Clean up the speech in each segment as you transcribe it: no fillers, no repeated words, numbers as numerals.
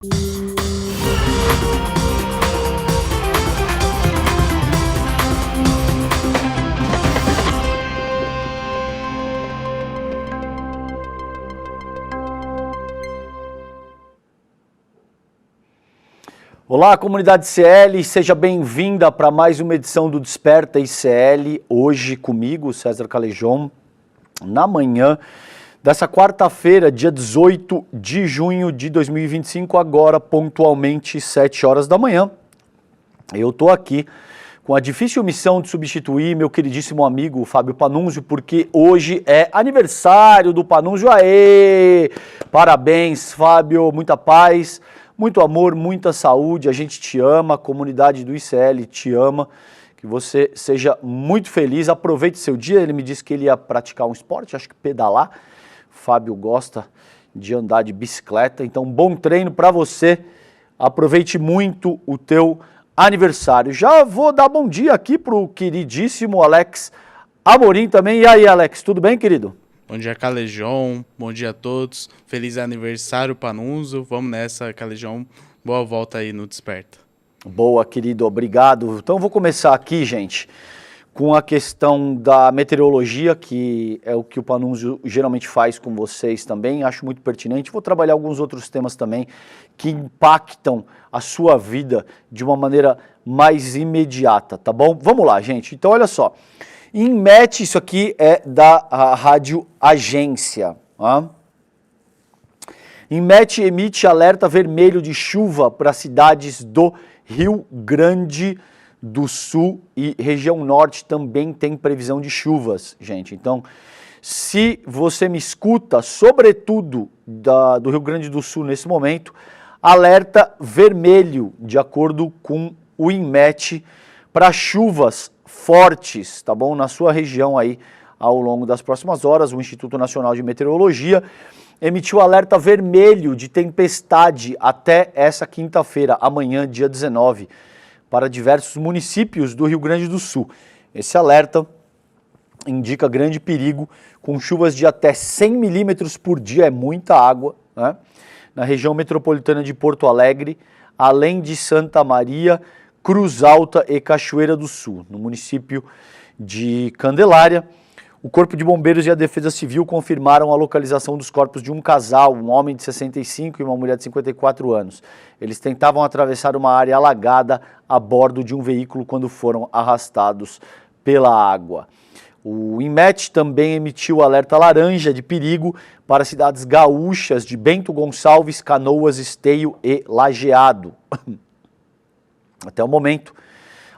Olá, comunidade ICL, seja bem-vinda para mais uma edição do Desperta ICL, hoje comigo, César Calejón, na manhã dessa quarta-feira, dia 18 de junho de 2025, agora pontualmente 7 horas da manhã. Eu estou aqui com a difícil missão de substituir meu queridíssimo amigo Fábio Panunzio, porque hoje é aniversário do Panunzio. Aê! Parabéns, Fábio, muita paz. Muito amor, muita saúde, a gente te ama, a comunidade do ICL te ama, que você seja muito feliz, aproveite seu dia. Ele me disse que ele ia praticar um esporte, acho que pedalar. Fábio gosta de andar de bicicleta, então bom treino para você, aproveite muito o teu aniversário. Já vou dar bom dia aqui pro queridíssimo Alex Amorim também. E aí, Alex, tudo bem, querido? Bom dia, Calejón. Bom dia a todos. Feliz aniversário, Panunzio. Vamos nessa, Calejón. Boa volta aí no Desperta. Boa, querido. Obrigado. Então, vou começar aqui, gente, com a questão da meteorologia, que é o que o Panunzio geralmente faz com vocês também. Acho muito pertinente. Vou trabalhar alguns outros temas também que impactam a sua vida de uma maneira mais imediata, tá bom? Vamos lá, gente. Então, olha só. INMET, isso aqui é da Rádio Agência. INMET emite alerta vermelho de chuva para cidades do Rio Grande do Sul e região norte também tem previsão de chuvas, gente. Então, se você me escuta, sobretudo do Rio Grande do Sul nesse momento, alerta vermelho, de acordo com o INMET, para chuvas fortes, tá bom? Na sua região aí, ao longo das próximas horas, o Instituto Nacional de Meteorologia emitiu alerta vermelho de tempestade até essa quinta-feira, amanhã, dia 19, para diversos municípios do Rio Grande do Sul. Esse alerta indica grande perigo, com chuvas de até 100 milímetros por dia, é muita água, né? Na região metropolitana de Porto Alegre, além de Santa Maria, Cruz Alta e Cachoeira do Sul. No município de Candelária, o Corpo de Bombeiros e a Defesa Civil confirmaram a localização dos corpos de um casal, um homem de 65 e uma mulher de 54 anos. Eles tentavam atravessar uma área alagada a bordo de um veículo quando foram arrastados pela água. O INMET também emitiu alerta laranja de perigo para cidades gaúchas de Bento Gonçalves, Canoas, Esteio e Lajeado. Até o momento,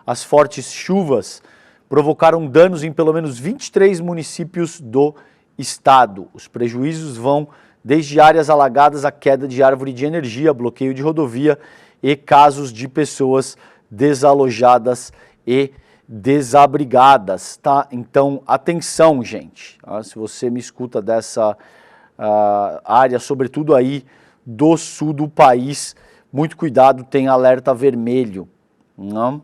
as fortes chuvas provocaram danos em pelo menos 23 municípios do estado. Os prejuízos vão desde áreas alagadas a queda de árvore de energia, bloqueio de rodovia e casos de pessoas desalojadas e desabrigadas, tá? Então, atenção, gente. Se você me escuta dessa área, sobretudo aí do sul do país, muito cuidado, tem alerta vermelho. Não?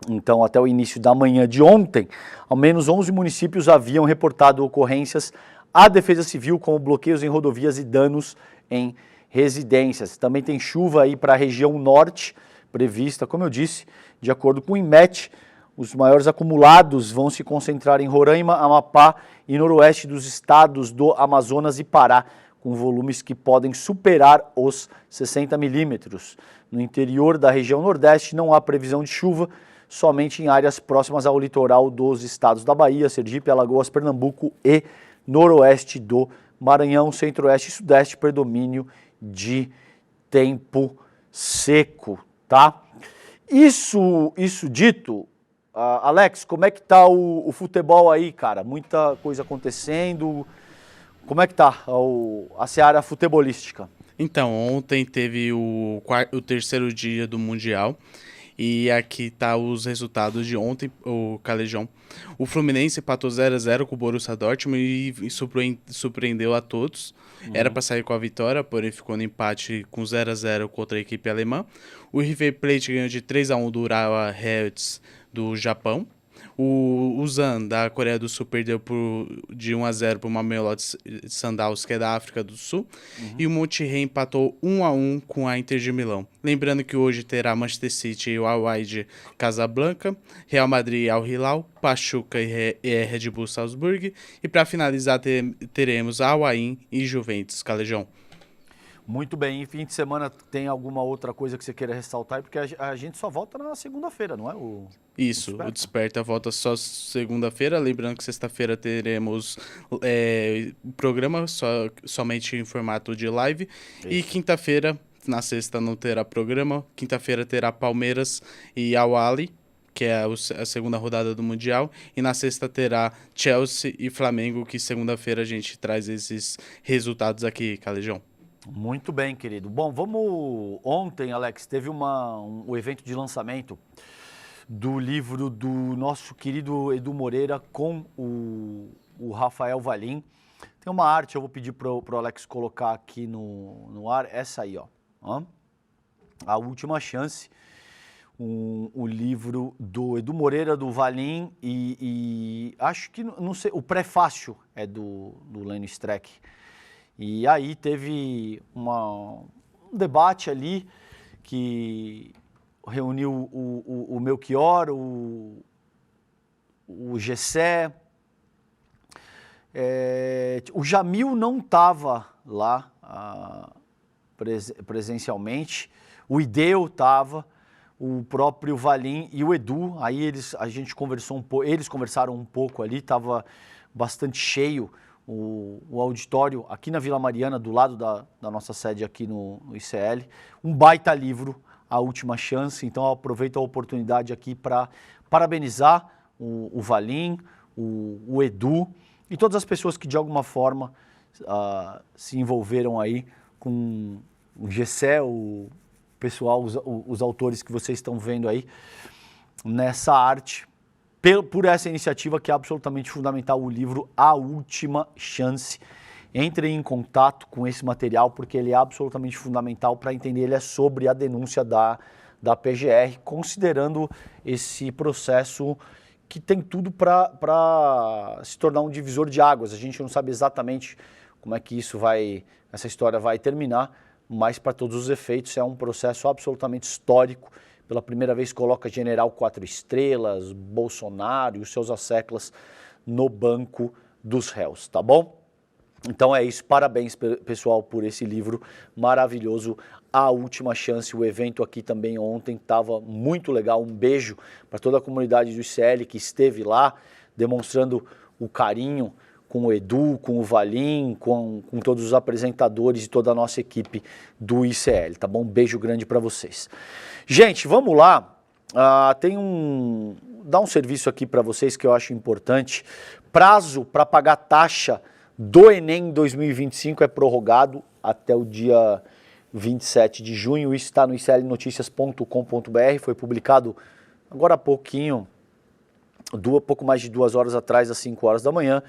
Então, até o início da manhã de ontem, ao menos 11 municípios haviam reportado ocorrências à Defesa Civil, como bloqueios em rodovias e danos em residências. Também tem chuva aí para a região norte, prevista, como eu disse, de acordo com o INMET. Os maiores acumulados vão se concentrar em Roraima, Amapá e noroeste dos estados do Amazonas e Pará, com volumes que podem superar os 60 milímetros. No interior da região nordeste não há previsão de chuva, somente em áreas próximas ao litoral dos estados da Bahia, Sergipe, Alagoas, Pernambuco e noroeste do Maranhão, centro-oeste e sudeste, predomínio de tempo seco, tá? Isso dito, Alex, como é que tá o futebol aí, cara? Muita coisa acontecendo. Como é que tá a seara futebolística? Então, ontem teve o terceiro dia do Mundial e aqui tá os resultados de ontem, o Calejón. O Fluminense empatou 0-0 com o Borussia Dortmund e surpreendeu a todos. Era para sair com a vitória, porém ficou no empate com 0-0 contra a equipe alemã. O River Plate ganhou de 3-1 do Urawa Reds do Japão. O Zan, da Coreia do Sul, perdeu de 1-0 para o Mamelodi Sundowns, que é da África do Sul. E o Monterrey empatou 1-1 com a Inter de Milão. Lembrando que hoje terá Manchester City e o Al-Wahid Casablanca, Real Madrid e Al-Hilal, Pachuca e Red Bull Salzburg. E para finalizar, teremos Al-Ain e Juventus Calejão. Muito bem, e fim de semana tem alguma outra coisa que você queira ressaltar? Porque a gente só volta na segunda-feira, não é? Isso, o Desperta volta só segunda-feira. Lembrando que sexta-feira teremos programa somente em formato de live. Isso. E quinta-feira, na sexta não terá programa. Quinta-feira terá Palmeiras e Al-Ahly, que é a segunda rodada do Mundial. E na sexta terá Chelsea e Flamengo, que segunda-feira a gente traz esses resultados aqui, Calejão. Muito bem, querido. Bom, ontem, Alex, teve um evento de lançamento do livro do nosso querido Edu Moreira com o Rafael Valim. Tem uma arte, eu vou pedir pro Alex colocar aqui no ar, essa aí, ó. A Última Chance, o livro do Edu Moreira, do Valim e acho que, não sei, o prefácio é do Lênio Streck. E aí teve um debate ali que reuniu o Melchior, o Gessé. O Jamil não estava lá presencialmente, o Ideu estava, o próprio Valim e o Edu. Aí a gente conversou um pouco, eles conversaram um pouco ali, estava bastante cheio o auditório aqui na Vila Mariana, do lado da nossa sede aqui no ICL. Um baita livro, A Última Chance. Então eu aproveito a oportunidade aqui para parabenizar o Valim, o Edu e todas as pessoas que de alguma forma se envolveram aí com o Gessé, o pessoal, os autores que vocês estão vendo aí nessa arte, por essa iniciativa que é absolutamente fundamental, o livro A Última Chance. Entrem em contato com esse material porque ele é absolutamente fundamental para entender. Ele é sobre a denúncia da PGR, considerando esse processo que tem tudo para se tornar um divisor de águas. A gente não sabe exatamente como é que essa história vai terminar, mas para todos os efeitos é um processo absolutamente histórico. Pela primeira vez coloca General 4 Estrelas, Bolsonaro e os seus asseclas no banco dos réus, tá bom? Então é isso, parabéns pessoal por esse livro maravilhoso, A Última Chance. O evento aqui também ontem estava muito legal, um beijo para toda a comunidade do ICL que esteve lá, demonstrando o carinho com o Edu, com o Valim, com todos os apresentadores e toda a nossa equipe do ICL, tá bom? Um beijo grande para vocês. Gente, vamos lá, dar um serviço aqui para vocês que eu acho importante. Prazo para pagar taxa do Enem 2025 é prorrogado até o dia 27 de junho, isso está no iclnoticias.com.br, foi publicado agora há pouquinho, pouco mais de 2 horas atrás, às 5 horas da manhã.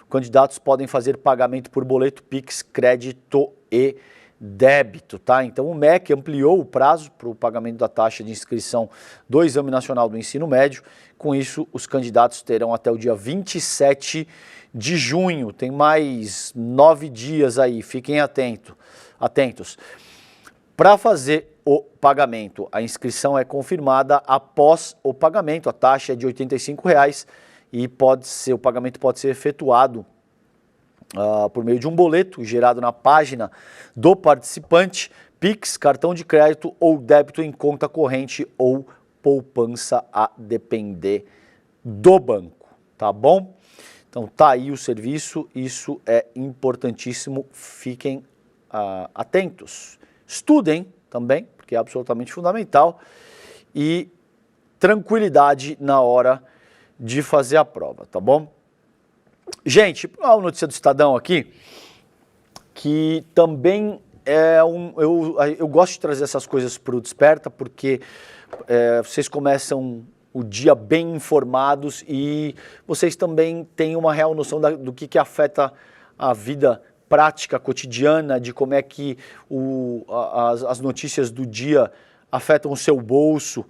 Candidatos podem fazer pagamento por boleto, Pix, crédito e débito, tá? Então o MEC ampliou o prazo para o pagamento da taxa de inscrição do Exame Nacional do Ensino Médio. Com isso, os candidatos terão até o dia 27 de junho. Tem mais 9 dias aí, fiquem atentos. Para fazer o pagamento, a inscrição é confirmada após o pagamento. A taxa é de R$ 85,00 e o pagamento pode ser efetuado por meio de um boleto gerado na página do participante, Pix, cartão de crédito ou débito em conta corrente ou poupança, a depender do banco, tá bom? Então tá aí o serviço, isso é importantíssimo, fiquem atentos. Estudem também, porque é absolutamente fundamental, e tranquilidade na hora de fazer a prova, tá bom? Gente, uma notícia do Estadão aqui, que também eu gosto de trazer essas coisas para o Desperta, porque vocês começam o dia bem informados e vocês também têm uma real noção do que afeta a vida prática, cotidiana, de como é que as notícias do dia afetam o seu bolso.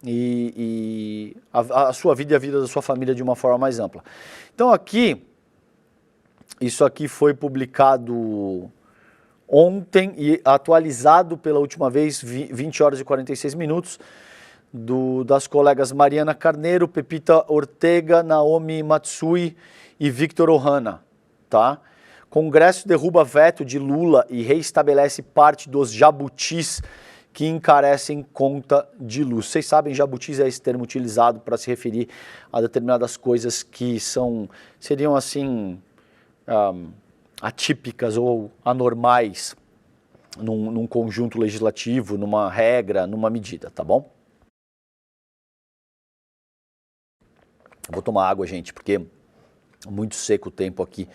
e a sua vida e a vida da sua família de uma forma mais ampla. Então aqui, isso aqui foi publicado ontem e atualizado pela última vez, 20 horas e 46 minutos, das colegas Mariana Carneiro, Pepita Ortega, Naomi Matsui e Victor Ohana, tá? Congresso derruba veto de Lula e reestabelece parte dos jabutis que encarecem conta de luz. Vocês sabem, jabutis é esse termo utilizado para se referir a determinadas coisas que seriam assim atípicas ou anormais num conjunto legislativo, numa regra, numa medida, tá bom? Vou tomar água, gente, porque é muito seco o tempo aqui.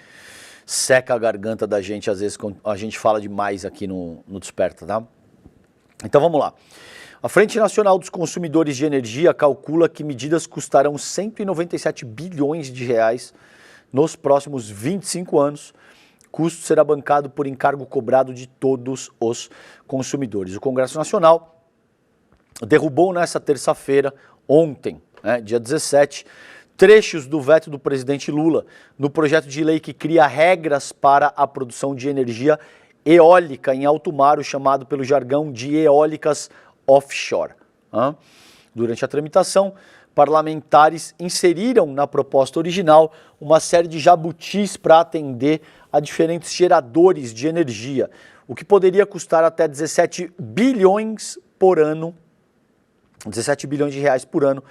Seca a garganta da gente, às vezes, quando a gente fala demais aqui no Desperta, tá? Então vamos lá. A Frente Nacional dos Consumidores de Energia calcula que medidas custarão 197 bilhões de reais nos próximos 25 anos. O custo será bancado por encargo cobrado de todos os consumidores. O Congresso Nacional derrubou nessa terça-feira, ontem, dia 17, trechos do veto do presidente Lula no projeto de lei que cria regras para a produção de energia eólica em alto mar, o chamado pelo jargão de eólicas offshore. Durante a tramitação, parlamentares inseriram na proposta original uma série de jabutis para atender a diferentes geradores de energia, o que poderia custar até 17 bilhões por ano, 17 bilhões de reais por ano,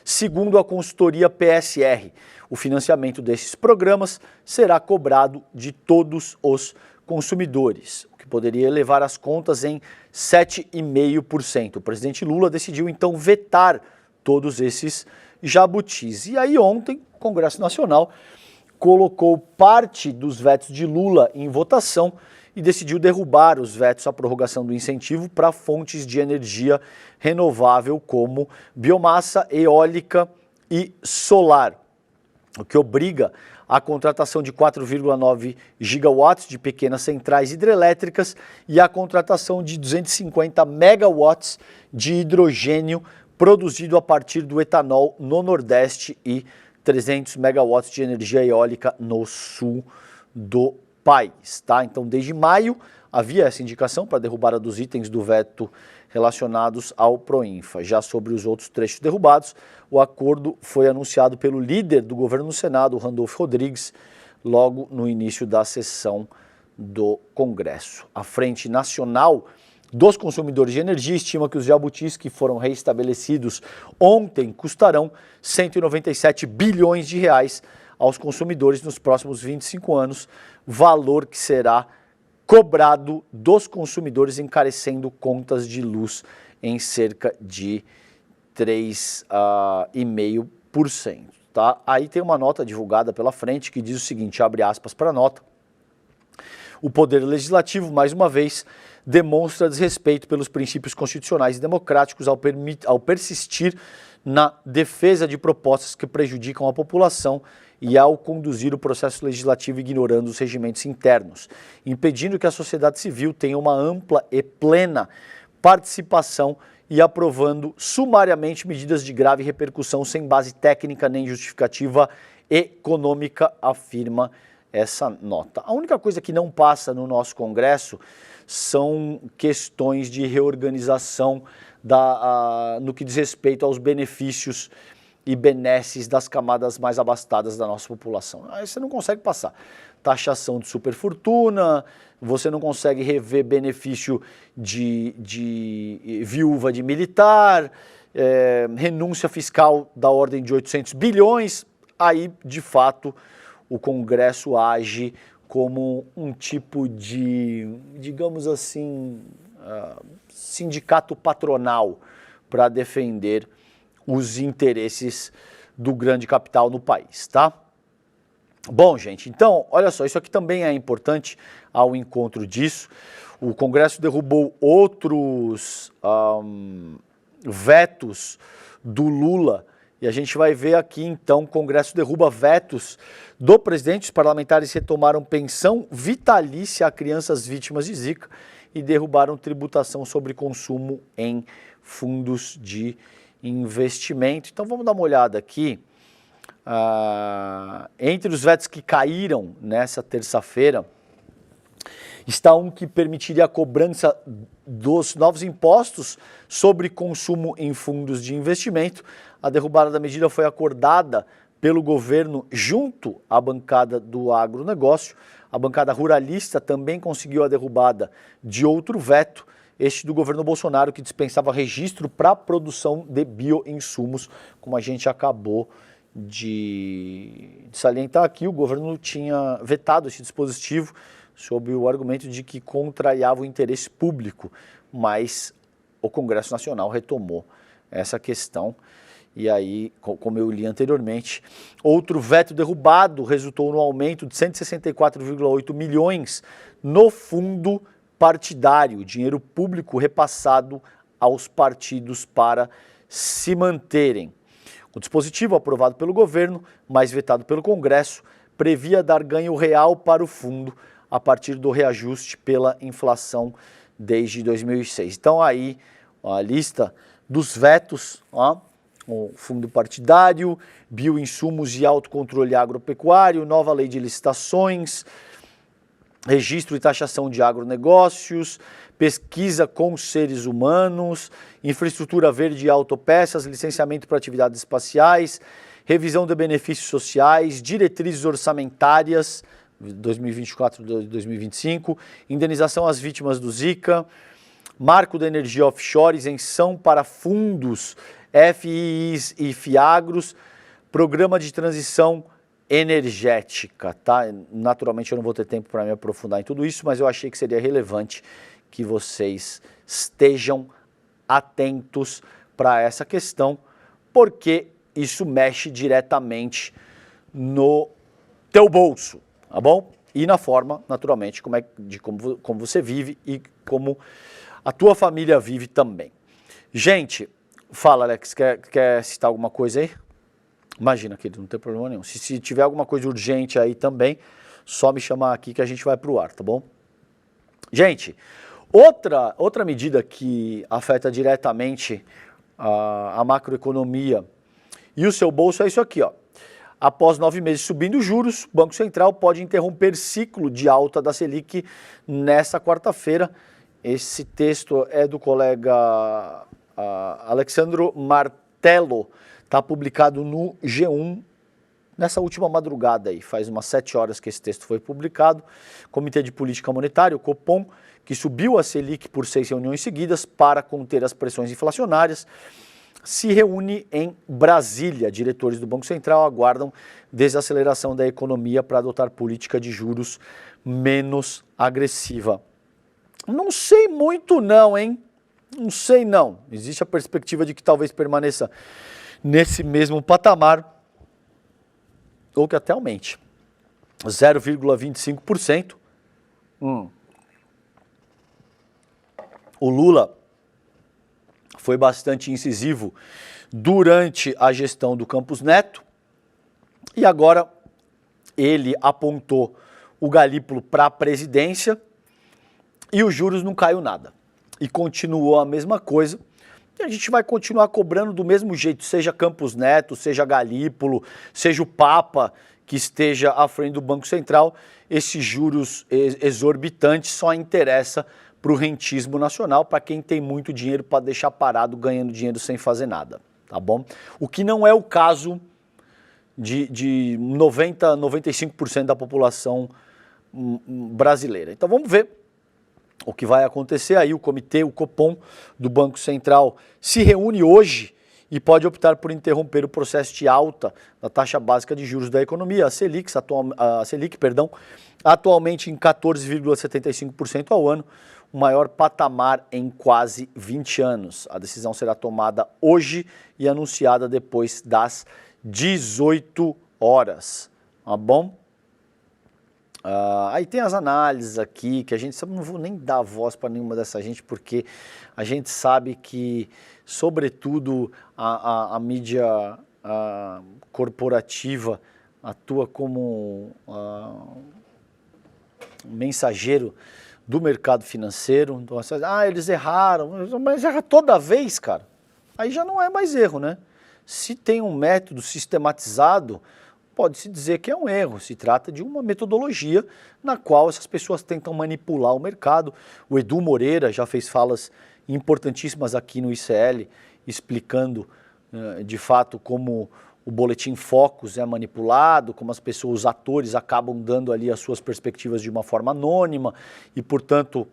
segundo a consultoria PSR. O financiamento desses programas será cobrado de todos os consumidores, o que poderia elevar as contas em 7,5%. O presidente Lula decidiu então vetar todos esses jabutis. E aí ontem o Congresso Nacional colocou parte dos vetos de Lula em votação e decidiu derrubar os vetos à prorrogação do incentivo para fontes de energia renovável como biomassa, eólica e solar, o que obriga a contratação de 4,9 gigawatts de pequenas centrais hidrelétricas e a contratação de 250 megawatts de hidrogênio produzido a partir do etanol no Nordeste e 300 megawatts de energia eólica no sul do país, tá? Então, desde maio, havia essa indicação para a derrubada dos itens do veto relacionados ao Proinfa. Já sobre os outros trechos derrubados, o acordo foi anunciado pelo líder do governo no Senado, Randolfo Rodrigues, logo no início da sessão do Congresso. A Frente Nacional dos Consumidores de Energia estima que os jabutis que foram reestabelecidos ontem custarão 197 bilhões de reais aos consumidores nos próximos 25 anos, valor que será cobrado dos consumidores, encarecendo contas de luz em cerca de 3,5%. Tá? Aí tem uma nota divulgada pela frente que diz o seguinte, abre aspas para a nota: o Poder Legislativo, mais uma vez, demonstra desrespeito pelos princípios constitucionais e democráticos ao persistir na defesa de propostas que prejudicam a população e ao conduzir o processo legislativo ignorando os regimentos internos, impedindo que a sociedade civil tenha uma ampla e plena participação e aprovando sumariamente medidas de grave repercussão sem base técnica nem justificativa econômica, afirma essa nota. A única coisa que não passa no nosso Congresso são questões de reorganização no que diz respeito aos benefícios e benesses das camadas mais abastadas da nossa população. Aí você não consegue passar. Taxação de superfortuna, você não consegue rever benefício de viúva de militar, renúncia fiscal da ordem de 800 bilhões, aí, de fato, o Congresso age como um tipo de, digamos assim, sindicato patronal para defender os interesses do grande capital no país, tá? Bom, gente, então, olha só, isso aqui também é importante ao encontro disso. O Congresso derrubou outros vetos do Lula e a gente vai ver aqui, então, o Congresso derruba vetos do presidente. Os parlamentares retomaram pensão vitalícia a crianças vítimas de Zika e derrubaram tributação sobre consumo em fundos de investimento. Então vamos dar uma olhada aqui. Entre os vetos que caíram nessa terça-feira, está um que permitiria a cobrança dos novos impostos sobre consumo em fundos de investimento. A derrubada da medida foi acordada pelo governo junto à bancada do agronegócio. A bancada ruralista também conseguiu a derrubada de outro veto, este do governo Bolsonaro, que dispensava registro para a produção de bioinsumos, como a gente acabou de salientar aqui. O governo tinha vetado esse dispositivo sob o argumento de que contrariava o interesse público, mas o Congresso Nacional retomou essa questão. E aí, como eu li anteriormente, outro veto derrubado resultou no aumento de 164,8 milhões no fundo partidário, dinheiro público repassado aos partidos para se manterem. O dispositivo, aprovado pelo governo, mas vetado pelo Congresso, previa dar ganho real para o fundo a partir do reajuste pela inflação desde 2006. Então aí a lista dos vetos, o fundo partidário, bioinsumos e autocontrole agropecuário, nova lei de licitações, registro e taxação de agronegócios, pesquisa com seres humanos, infraestrutura verde e autopeças, licenciamento para atividades espaciais, revisão de benefícios sociais, diretrizes orçamentárias, 2024-2025, indenização às vítimas do Zika, marco da energia offshore, isenção para fundos, FIIs e FIAGROS, programa de transição energética, tá? Naturalmente eu não vou ter tempo para me aprofundar em tudo isso, mas eu achei que seria relevante que vocês estejam atentos para essa questão, porque isso mexe diretamente no teu bolso, tá bom? E na forma, naturalmente, como você vive e como a tua família vive também. Gente, fala, Alex, quer citar alguma coisa aí? Imagina, querido, não tem problema nenhum. Se tiver alguma coisa urgente aí também, só me chamar aqui que a gente vai pro ar, tá bom? Gente, outra medida que afeta diretamente a macroeconomia e o seu bolso é isso aqui, ó. Após 9 meses subindo os juros, o Banco Central pode interromper ciclo de alta da Selic nessa quarta-feira. Esse texto é do colega Alexandro Martello, está publicado no G1 nessa última madrugada aí, faz umas 7 horas que esse texto foi publicado. Comitê de Política Monetária, o Copom, que subiu a Selic por 6 reuniões seguidas para conter as pressões inflacionárias, se reúne em Brasília. Diretores do Banco Central aguardam desaceleração da economia para adotar política de juros menos agressiva. Não sei muito não, hein? Não sei não. Existe a perspectiva de que talvez permaneça nesse mesmo patamar ou que até aumente. 0,25%. O Lula foi bastante incisivo durante a gestão do Campos Neto e agora ele apontou o Galípolo para a presidência e os juros não caiu nada. E continuou a mesma coisa. E a gente vai continuar cobrando do mesmo jeito, seja Campos Neto, seja Galípolo, seja o Papa que esteja à frente do Banco Central. Esses juros exorbitantes só interessa para o rentismo nacional, para quem tem muito dinheiro para deixar parado ganhando dinheiro sem fazer nada, tá bom? O que não é o caso de 95% da população brasileira. Então vamos ver o que vai acontecer aí. O comitê, o Copom do Banco Central se reúne hoje e pode optar por interromper o processo de alta da taxa básica de juros da economia, a Selic, atualmente em 14,75% ao ano, o maior patamar em quase 20 anos. A decisão será tomada hoje e anunciada depois das 18 horas, tá bom? Aí tem as análises aqui, que a gente sabe, não vou nem dar voz para nenhuma dessa gente, porque a gente sabe que, sobretudo, a mídia corporativa atua como mensageiro do mercado financeiro. Então, eles erraram, mas erra toda vez, cara. aí já não é mais erro, né? Se tem um método sistematizado, pode-se dizer que é um erro. Se trata de uma metodologia na qual essas pessoas tentam manipular o mercado. O Edu Moreira já fez falas importantíssimas aqui no ICL, explicando de fato como o boletim Focus é manipulado, como as pessoas, os atores acabam dando ali as suas perspectivas de uma forma anônima e, portanto,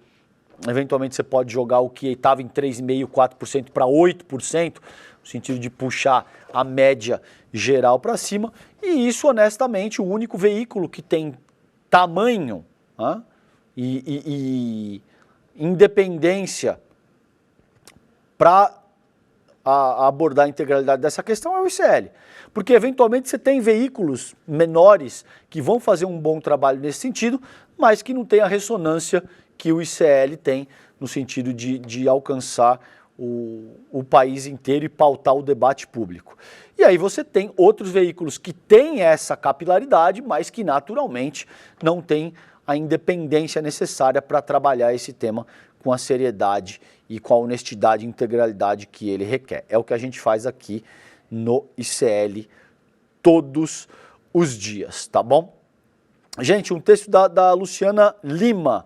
eventualmente você pode jogar o que estava em 3,5%, 4% para 8%, no sentido de puxar a média geral para cima, e isso, honestamente, o único veículo que tem tamanho e independência para abordar a integralidade dessa questão é o ICL. Porque, eventualmente, você tem veículos menores que vão fazer um bom trabalho nesse sentido, mas que não tem a ressonância que o ICL tem no sentido de alcançar o país inteiro e pautar o debate público. E aí você tem outros veículos que têm essa capilaridade, mas que naturalmente não têm a independência necessária para trabalhar esse tema com a seriedade e com a honestidade e integralidade que ele requer. É o que a gente faz aqui no ICL todos os dias, tá bom? Gente, um texto da Luciana Lima,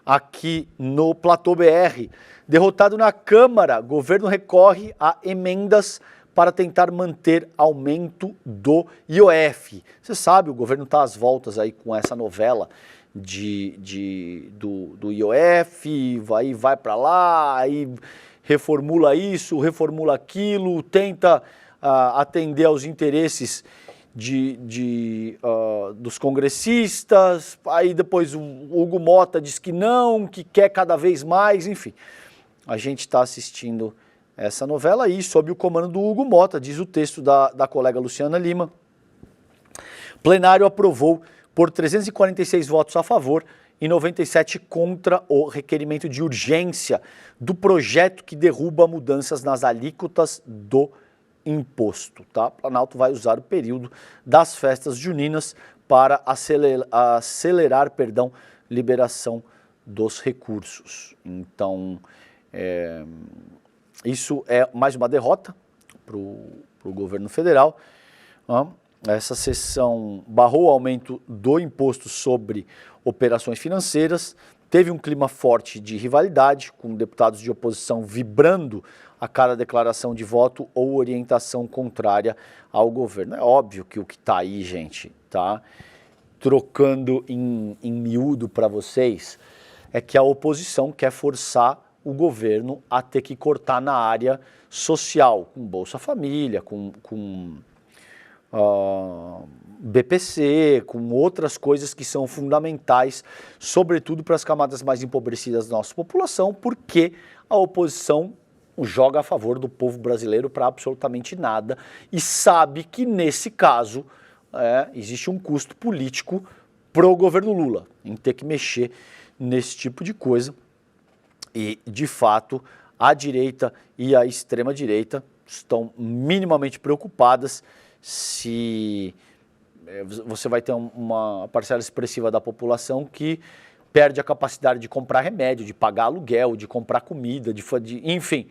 aqui no Platô BR. Derrotado na Câmara, governo recorre a emendas para tentar manter aumento do IOF. Você sabe, o governo está às voltas aí com essa novela do IOF, vai para lá, aí reformula isso, reformula aquilo, tenta atender aos interesses dos congressistas, aí depois o Hugo Mota diz que não, que quer cada vez mais, enfim. A gente está assistindo essa novela aí, sob o comando do Hugo Mota, diz o texto da colega Luciana Lima. Plenário aprovou por 346 votos a favor e 97 contra o requerimento de urgência do projeto que derruba mudanças nas alíquotas do imposto, tá? O Planalto vai usar o período das festas juninas para acelerar, liberação dos recursos. Então, isso é mais uma derrota para o governo federal. Essa sessão barrou o aumento do imposto sobre operações financeiras, teve um clima forte de rivalidade, com deputados de oposição vibrando a cada declaração de voto ou orientação contrária ao governo. É óbvio que o que está aí, gente, tá trocando em miúdo para vocês, é que a oposição quer forçar o governo a ter que cortar na área social, com Bolsa Família, com BPC, com outras coisas que são fundamentais, sobretudo para as camadas mais empobrecidas da nossa população, porque a oposição joga a favor do povo brasileiro para absolutamente nada e sabe que, nesse caso, existe um custo político pro governo Lula em ter que mexer nesse tipo de coisa. E, de fato, a direita e a extrema-direita estão minimamente preocupadas se você vai ter uma parcela expressiva da população que perde a capacidade de comprar remédio, de pagar aluguel, de comprar comida, enfim,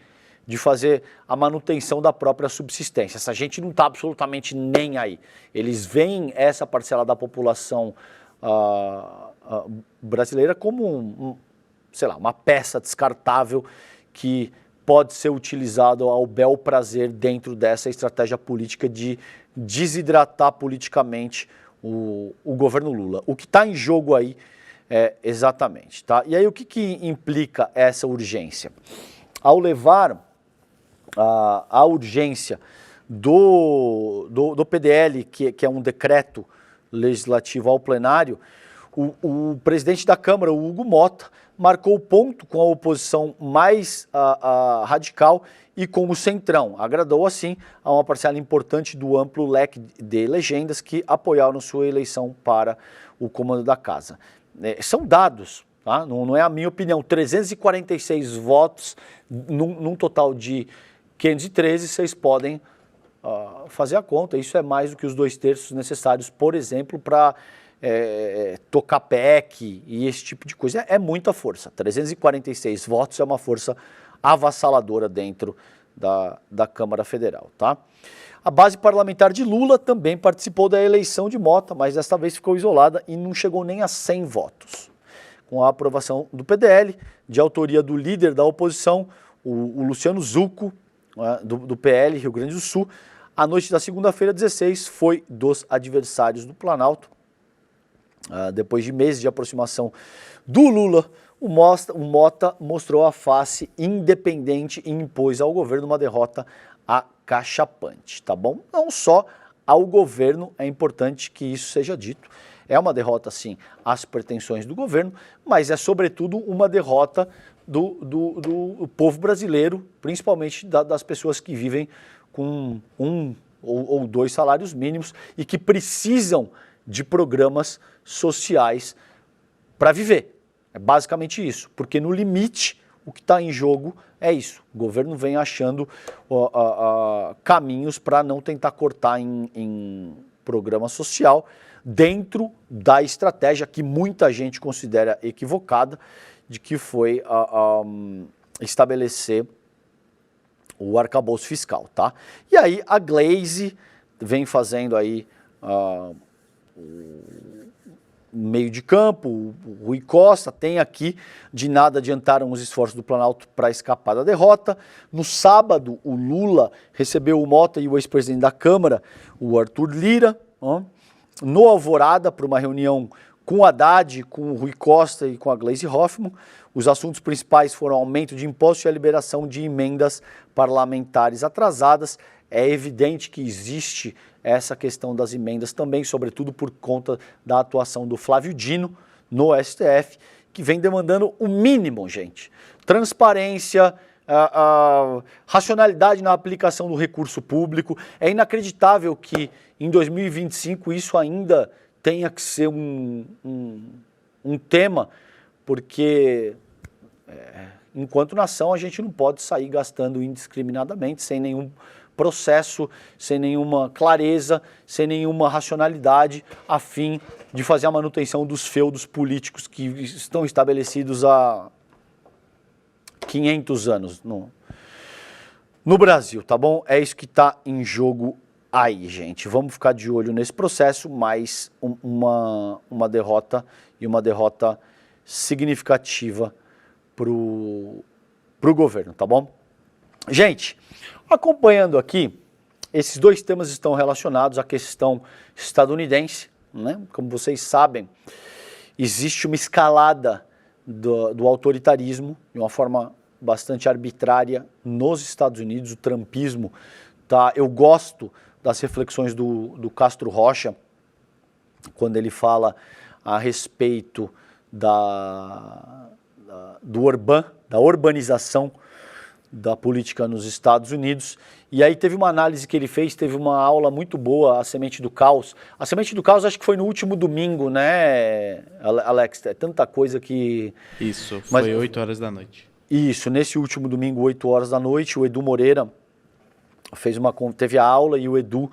de fazer a manutenção da própria subsistência. Essa gente não está absolutamente nem aí. Eles veem essa parcela da população brasileira como sei lá, uma peça descartável que pode ser utilizada ao bel prazer dentro dessa estratégia política de desidratar politicamente o governo Lula. O que está em jogo aí exatamente, tá? E aí o que implica essa urgência? Ao levar a urgência do PDL, que é um decreto legislativo ao plenário, o presidente da Câmara, o Hugo Mota, marcou o ponto com a oposição mais radical e com o centrão. Agradou, assim, a uma parcela importante do amplo leque de legendas que apoiaram sua eleição para o comando da casa. São dados, tá? Não é a minha opinião. 346 votos num total de 513, vocês podem fazer a conta. Isso é mais do que os 2/3 necessários, por exemplo, para tocar PEC e esse tipo de coisa. É muita força. 346 votos é uma força avassaladora dentro da Câmara Federal, tá? A base parlamentar de Lula também participou da eleição de Mota, mas desta vez ficou isolada e não chegou nem a 100 votos. Com a aprovação do PDL, de autoria do líder da oposição, o Luciano Zucco, do PL, Rio Grande do Sul, a noite da segunda-feira, 16, foi dos adversários do Planalto. Depois de meses de aproximação do Lula, o Mota mostrou a face independente e impôs ao governo uma derrota acachapante, tá bom? Não só ao governo, é importante que isso seja dito. É uma derrota, sim, às pretensões do governo, mas é, sobretudo, uma derrota do povo brasileiro, principalmente das pessoas que vivem com um ou dois salários mínimos e que precisam de programas sociais para viver. É basicamente isso, porque no limite o que está em jogo é isso. O governo vem achando caminhos para não tentar cortar em programa social dentro da estratégia que muita gente considera equivocada, de que foi estabelecer o arcabouço fiscal, tá? E aí a Glaze vem fazendo aí meio de campo, o Rui Costa tem aqui, de nada adiantaram os esforços do Planalto para escapar da derrota. No sábado, o Lula recebeu o Mota e o ex-presidente da Câmara, o Arthur Lira, no Alvorada, para uma reunião com o Haddad, com o Rui Costa e com a Gleisi Hoffmann. Os assuntos principais foram aumento de impostos e a liberação de emendas parlamentares atrasadas. É evidente que existe essa questão das emendas também, sobretudo por conta da atuação do Flávio Dino no STF, que vem demandando o mínimo, gente. Transparência, racionalidade na aplicação do recurso público. É inacreditável que em 2025 isso ainda tenha que ser um tema, porque enquanto nação a gente não pode sair gastando indiscriminadamente, sem nenhum processo, sem nenhuma clareza, sem nenhuma racionalidade, a fim de fazer a manutenção dos feudos políticos que estão estabelecidos há 500 anos no Brasil, tá bom? É isso que está em jogo aí, gente. Vamos ficar de olho nesse processo, mas uma derrota, e uma derrota significativa pro governo, tá bom? Gente, acompanhando aqui, esses dois temas estão relacionados à questão estadunidense, né? Como vocês sabem, existe uma escalada do autoritarismo de uma forma bastante arbitrária nos Estados Unidos. O trumpismo, tá? Eu gosto das reflexões do Castro Rocha, quando ele fala a respeito da urbanização da política nos Estados Unidos. E aí teve uma análise que ele fez, teve uma aula muito boa, A Semente do Caos. A Semente do Caos acho que foi no último domingo, né, Alex? É tanta coisa que... Isso, foi 8 horas da noite. Isso, nesse último domingo, 8 horas da noite, o Edu Moreira teve a aula, e o Edu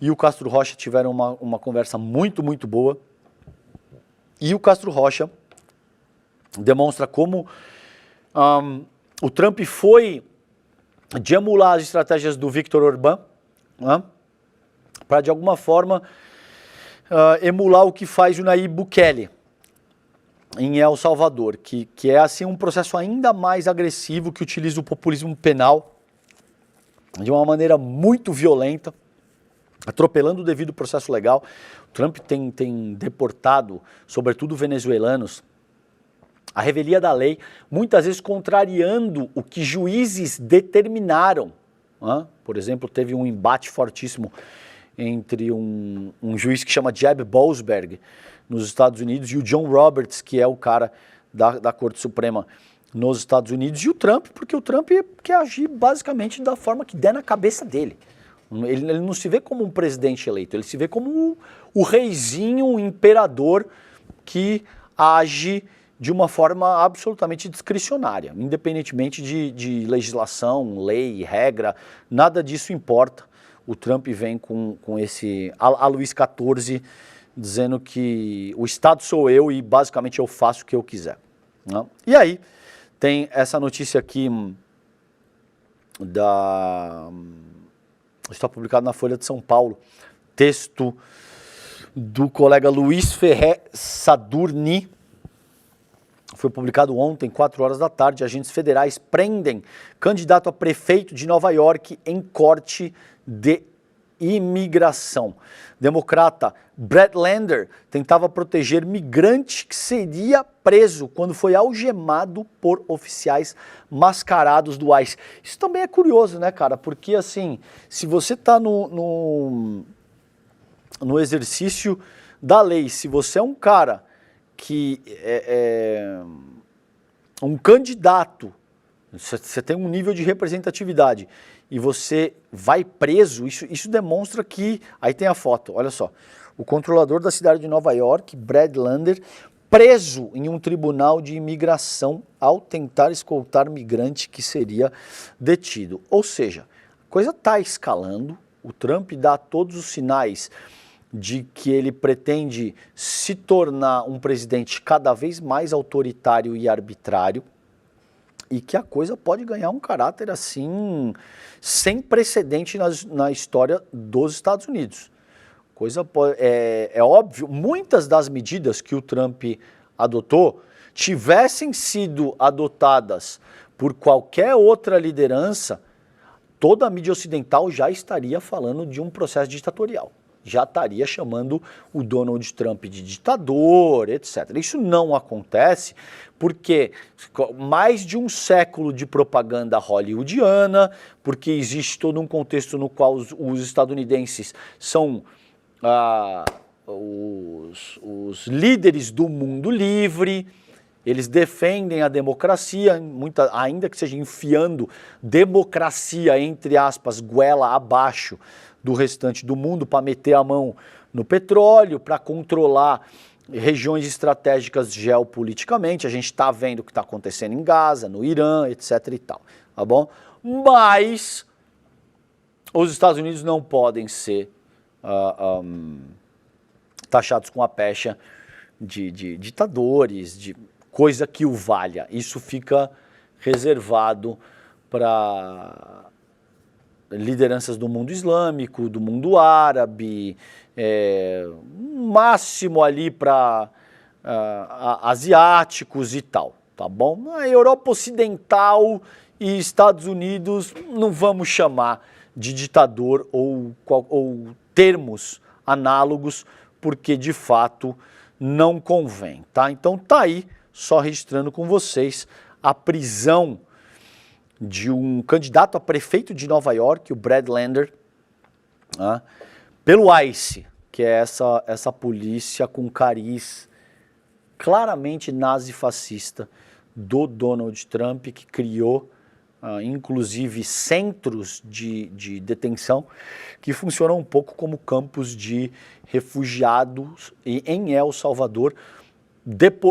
e o Castro Rocha tiveram uma conversa muito, muito boa. E o Castro Rocha demonstra como o Trump foi de emular as estratégias do Viktor Orbán, né, para de alguma forma emular o que faz o Nayib Bukele em El Salvador, que é assim um processo ainda mais agressivo, que utiliza o populismo penal de uma maneira muito violenta, atropelando o devido processo legal. O Trump tem deportado, sobretudo venezuelanos, a revelia da lei, muitas vezes contrariando o que juízes determinaram. Por exemplo, teve um embate fortíssimo entre um juiz que chama Jeb Boasberg, nos Estados Unidos, e o John Roberts, que é o cara da Corte Suprema nos Estados Unidos, e o Trump, porque o Trump quer agir basicamente da forma que der na cabeça dele. Ele não se vê como um presidente eleito, ele se vê como o reizinho, o imperador que age de uma forma absolutamente discricionária, independentemente de legislação, lei, regra, nada disso importa. O Trump vem com esse, a Luís XIV, dizendo que o Estado sou eu e basicamente eu faço o que eu quiser, né? E aí tem essa notícia aqui está publicado na Folha de São Paulo, texto do colega Luiz Ferré Sadurni, foi publicado ontem, 4 horas da tarde. Agentes federais prendem candidato a prefeito de Nova York em corte de imigração. Democrata Brad Lander tentava proteger migrante que seria preso quando foi algemado por oficiais mascarados do ICE. Isso também é curioso, né, cara? Porque, assim, se você está no exercício da lei, se você é um cara que é um candidato, você tem um nível de representatividade e você vai preso, isso demonstra que... Aí tem a foto, olha só. O controlador da cidade de Nova York, Brad Lander, preso em um tribunal de imigração ao tentar escoltar migrante que seria detido. Ou seja, a coisa está escalando, o Trump dá todos os sinais de que ele pretende se tornar um presidente cada vez mais autoritário e arbitrário, e que a coisa pode ganhar um caráter assim, sem precedente na história dos Estados Unidos. É óbvio, muitas das medidas que o Trump adotou tivessem sido adotadas por qualquer outra liderança, toda a mídia ocidental já estaria falando de um processo ditatorial. Já estaria chamando o Donald Trump de ditador, etc. Isso não acontece porque mais de um século de propaganda hollywoodiana, porque existe todo um contexto no qual os estadunidenses são os líderes do mundo livre, eles defendem a democracia, ainda que seja enfiando democracia, entre aspas, goela abaixo do restante do mundo, para meter a mão no petróleo, para controlar regiões estratégicas geopoliticamente. A gente está vendo o que está acontecendo em Gaza, no Irã, etc. e tal, tá bom? Mas os Estados Unidos não podem ser taxados com a pecha de ditadores, de coisa que o valha. Isso fica reservado para lideranças do mundo islâmico, do mundo árabe, máximo ali para asiáticos e tal, tá bom? A Europa Ocidental e Estados Unidos não vamos chamar de ditador ou termos análogos, porque de fato não convém, tá? Então tá aí, só registrando com vocês a prisão de um candidato a prefeito de Nova York, o Brad Lander, pelo ICE, que é essa polícia com cariz claramente nazi-fascista do Donald Trump, que criou, inclusive, centros de detenção que funcionam um pouco como campos de refugiados em El Salvador,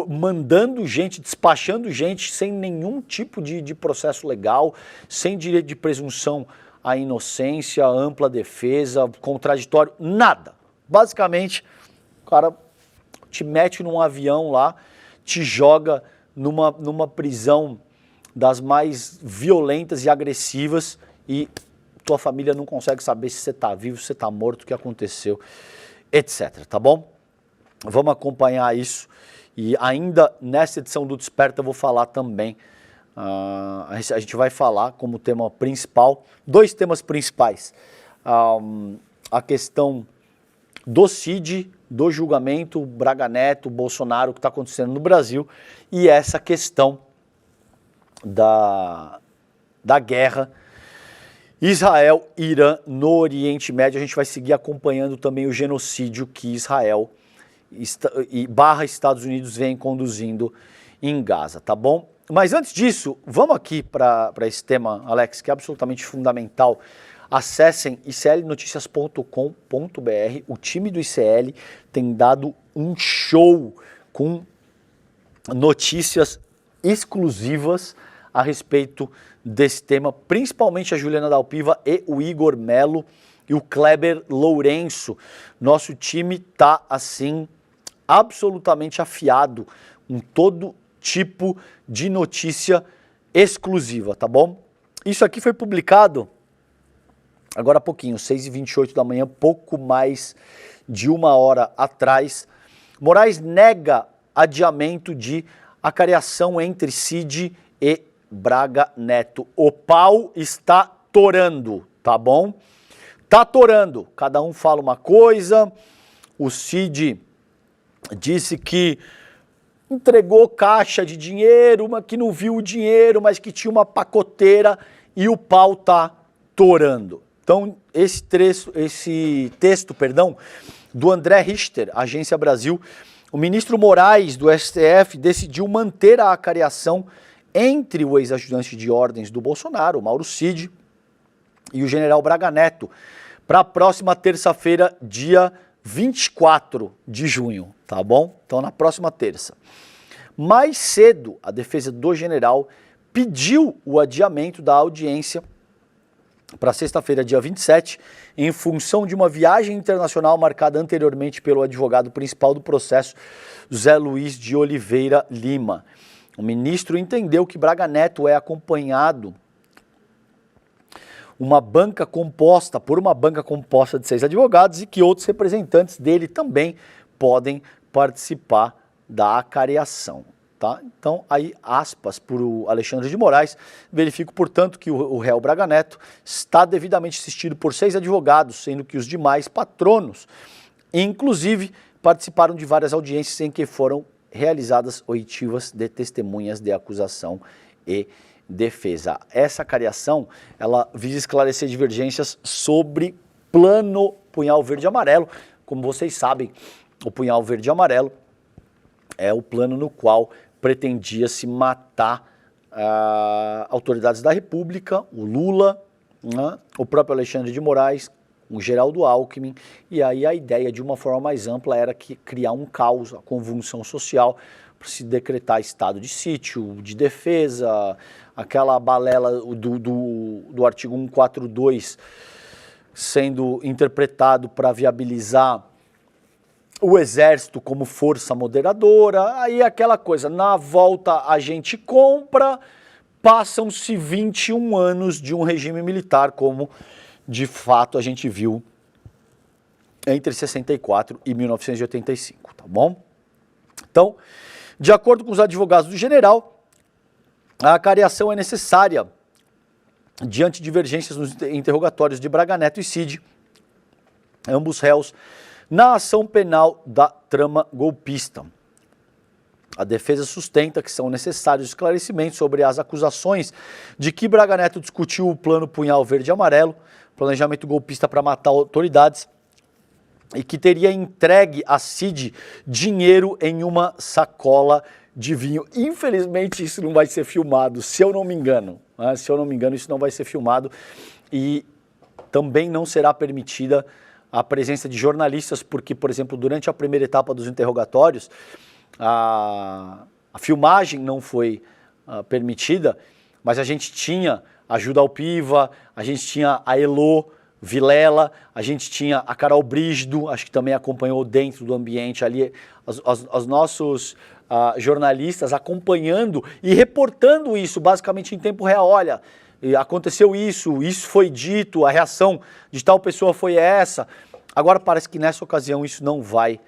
mandando gente, despachando gente sem nenhum tipo de processo legal, sem direito de presunção à inocência, ampla defesa, contraditório, nada. Basicamente, o cara te mete num avião lá, te joga numa prisão das mais violentas e agressivas e tua família não consegue saber se você está vivo, se você está morto, o que aconteceu, etc. Tá bom? Vamos acompanhar isso. E ainda nessa edição do Desperta eu vou falar também, a gente vai falar como tema principal, 2 temas principais, a questão do CID, do julgamento, Braga Neto, Bolsonaro, o que está acontecendo no Brasil, e essa questão da guerra Israel-Irã no Oriente Médio. A gente vai seguir acompanhando também o genocídio que Israel / Estados Unidos vem conduzindo em Gaza, tá bom? Mas antes disso, vamos aqui para esse tema, Alex, que é absolutamente fundamental. Acessem iclnoticias.com.br, o time do ICL tem dado um show com notícias exclusivas a respeito desse tema, principalmente a Juliana Dalpiva e o Igor Melo e o Kleber Lourenço. Nosso time tá assim absolutamente afiado com todo tipo de notícia exclusiva, tá bom? Isso aqui foi publicado agora há pouquinho, 6h28 da manhã, pouco mais de 1 hora atrás. Moraes nega adiamento de acariação entre Cid e Braga Neto. O pau está torando, tá bom? Tá torando. Cada um fala uma coisa. O Cid disse que entregou caixa de dinheiro, mas que não viu o dinheiro, mas que tinha uma pacoteira, e o pau tá torando. Então, esse texto, do André Richter, Agência Brasil, o ministro Moraes do STF decidiu manter a acariação entre o ex-ajudante de ordens do Bolsonaro, Mauro Cid, e o general Braga Neto, para a próxima terça-feira, dia 24 de junho, tá bom? Então, na próxima terça. Mais cedo, a defesa do general pediu o adiamento da audiência para sexta-feira, dia 27, em função de uma viagem internacional marcada anteriormente pelo advogado principal do processo, Zé Luiz de Oliveira Lima. O ministro entendeu que Braga Neto é acompanhado por uma banca composta de 6 advogados e que outros representantes dele também podem participar da acariação. Tá? Então, aí, aspas por Alexandre de Moraes, verifico, portanto, que o réu Braga Neto está devidamente assistido por 6 advogados, sendo que os demais patronos, inclusive, participaram de várias audiências em que foram realizadas oitivas de testemunhas de acusação e defesa. Essa acariação, ela visa esclarecer divergências sobre plano punhal verde e amarelo. Como vocês sabem, o punhal verde e amarelo é o plano no qual pretendia-se matar autoridades da República, o Lula, né, o próprio Alexandre de Moraes, o Geraldo Alckmin, e aí a ideia de uma forma mais ampla era criar um caos, a convulsão social, para se decretar estado de sítio, de defesa, aquela balela do artigo 142 sendo interpretado para viabilizar o exército como força moderadora, aí aquela coisa, na volta a gente compra, passam-se 21 anos de um regime militar, como de fato a gente viu entre 64 e 1985, tá bom? Então, de acordo com os advogados do general, a acariação é necessária diante de divergências nos interrogatórios de Braga Neto e Cid, ambos réus, na ação penal da trama golpista. A defesa sustenta que são necessários esclarecimentos sobre as acusações de que Braga Neto discutiu o plano punhal verde e amarelo, planejamento golpista para matar autoridades, e que teria entregue a Cid dinheiro em uma sacola de vinho. Infelizmente isso não vai ser filmado, se eu não me engano. Né? Se eu não me engano, isso não vai ser filmado e também não será permitida a presença de jornalistas, porque, por exemplo, durante a primeira etapa dos interrogatórios, a filmagem não foi permitida, mas a gente tinha a Juda Alpiva, a gente tinha a Elô Vilela, a gente tinha a Carol Brígido, acho que também acompanhou dentro do ambiente ali, os nossos jornalistas acompanhando e reportando isso, basicamente em tempo real. Olha, aconteceu isso foi dito, a reação de tal pessoa foi essa. Agora parece que nessa ocasião isso não vai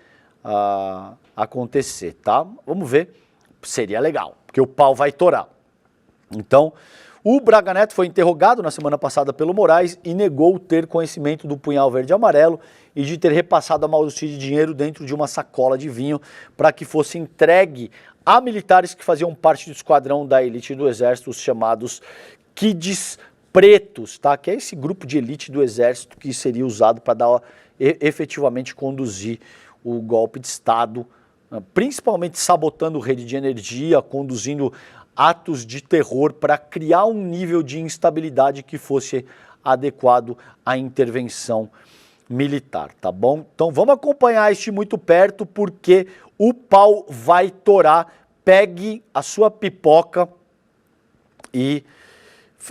acontecer, tá? Vamos ver, seria legal, porque o pau vai torar. Então, o Braga Neto foi interrogado na semana passada pelo Moraes e negou ter conhecimento do punhal verde e amarelo e de ter repassado a Mauro Cid dinheiro dentro de uma sacola de vinho para que fosse entregue a militares que faziam parte do esquadrão da elite do Exército, os chamados Kids Pretos, tá? Que é esse grupo de elite do Exército que seria usado para efetivamente conduzir o golpe de Estado, principalmente sabotando rede de energia, conduzindo atos de terror para criar um nível de instabilidade que fosse adequado à intervenção militar, tá bom? Então vamos acompanhar este muito perto, porque o pau vai torar. Pegue a sua pipoca e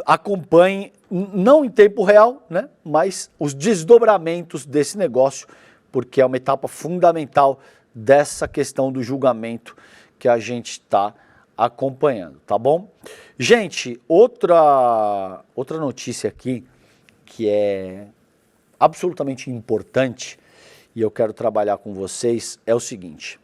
acompanhe, não em tempo real, né, mas os desdobramentos desse negócio, porque é uma etapa fundamental dessa questão do julgamento que a gente está acompanhando, tá bom? Gente, outra notícia aqui que é absolutamente importante e eu quero trabalhar com vocês é o seguinte.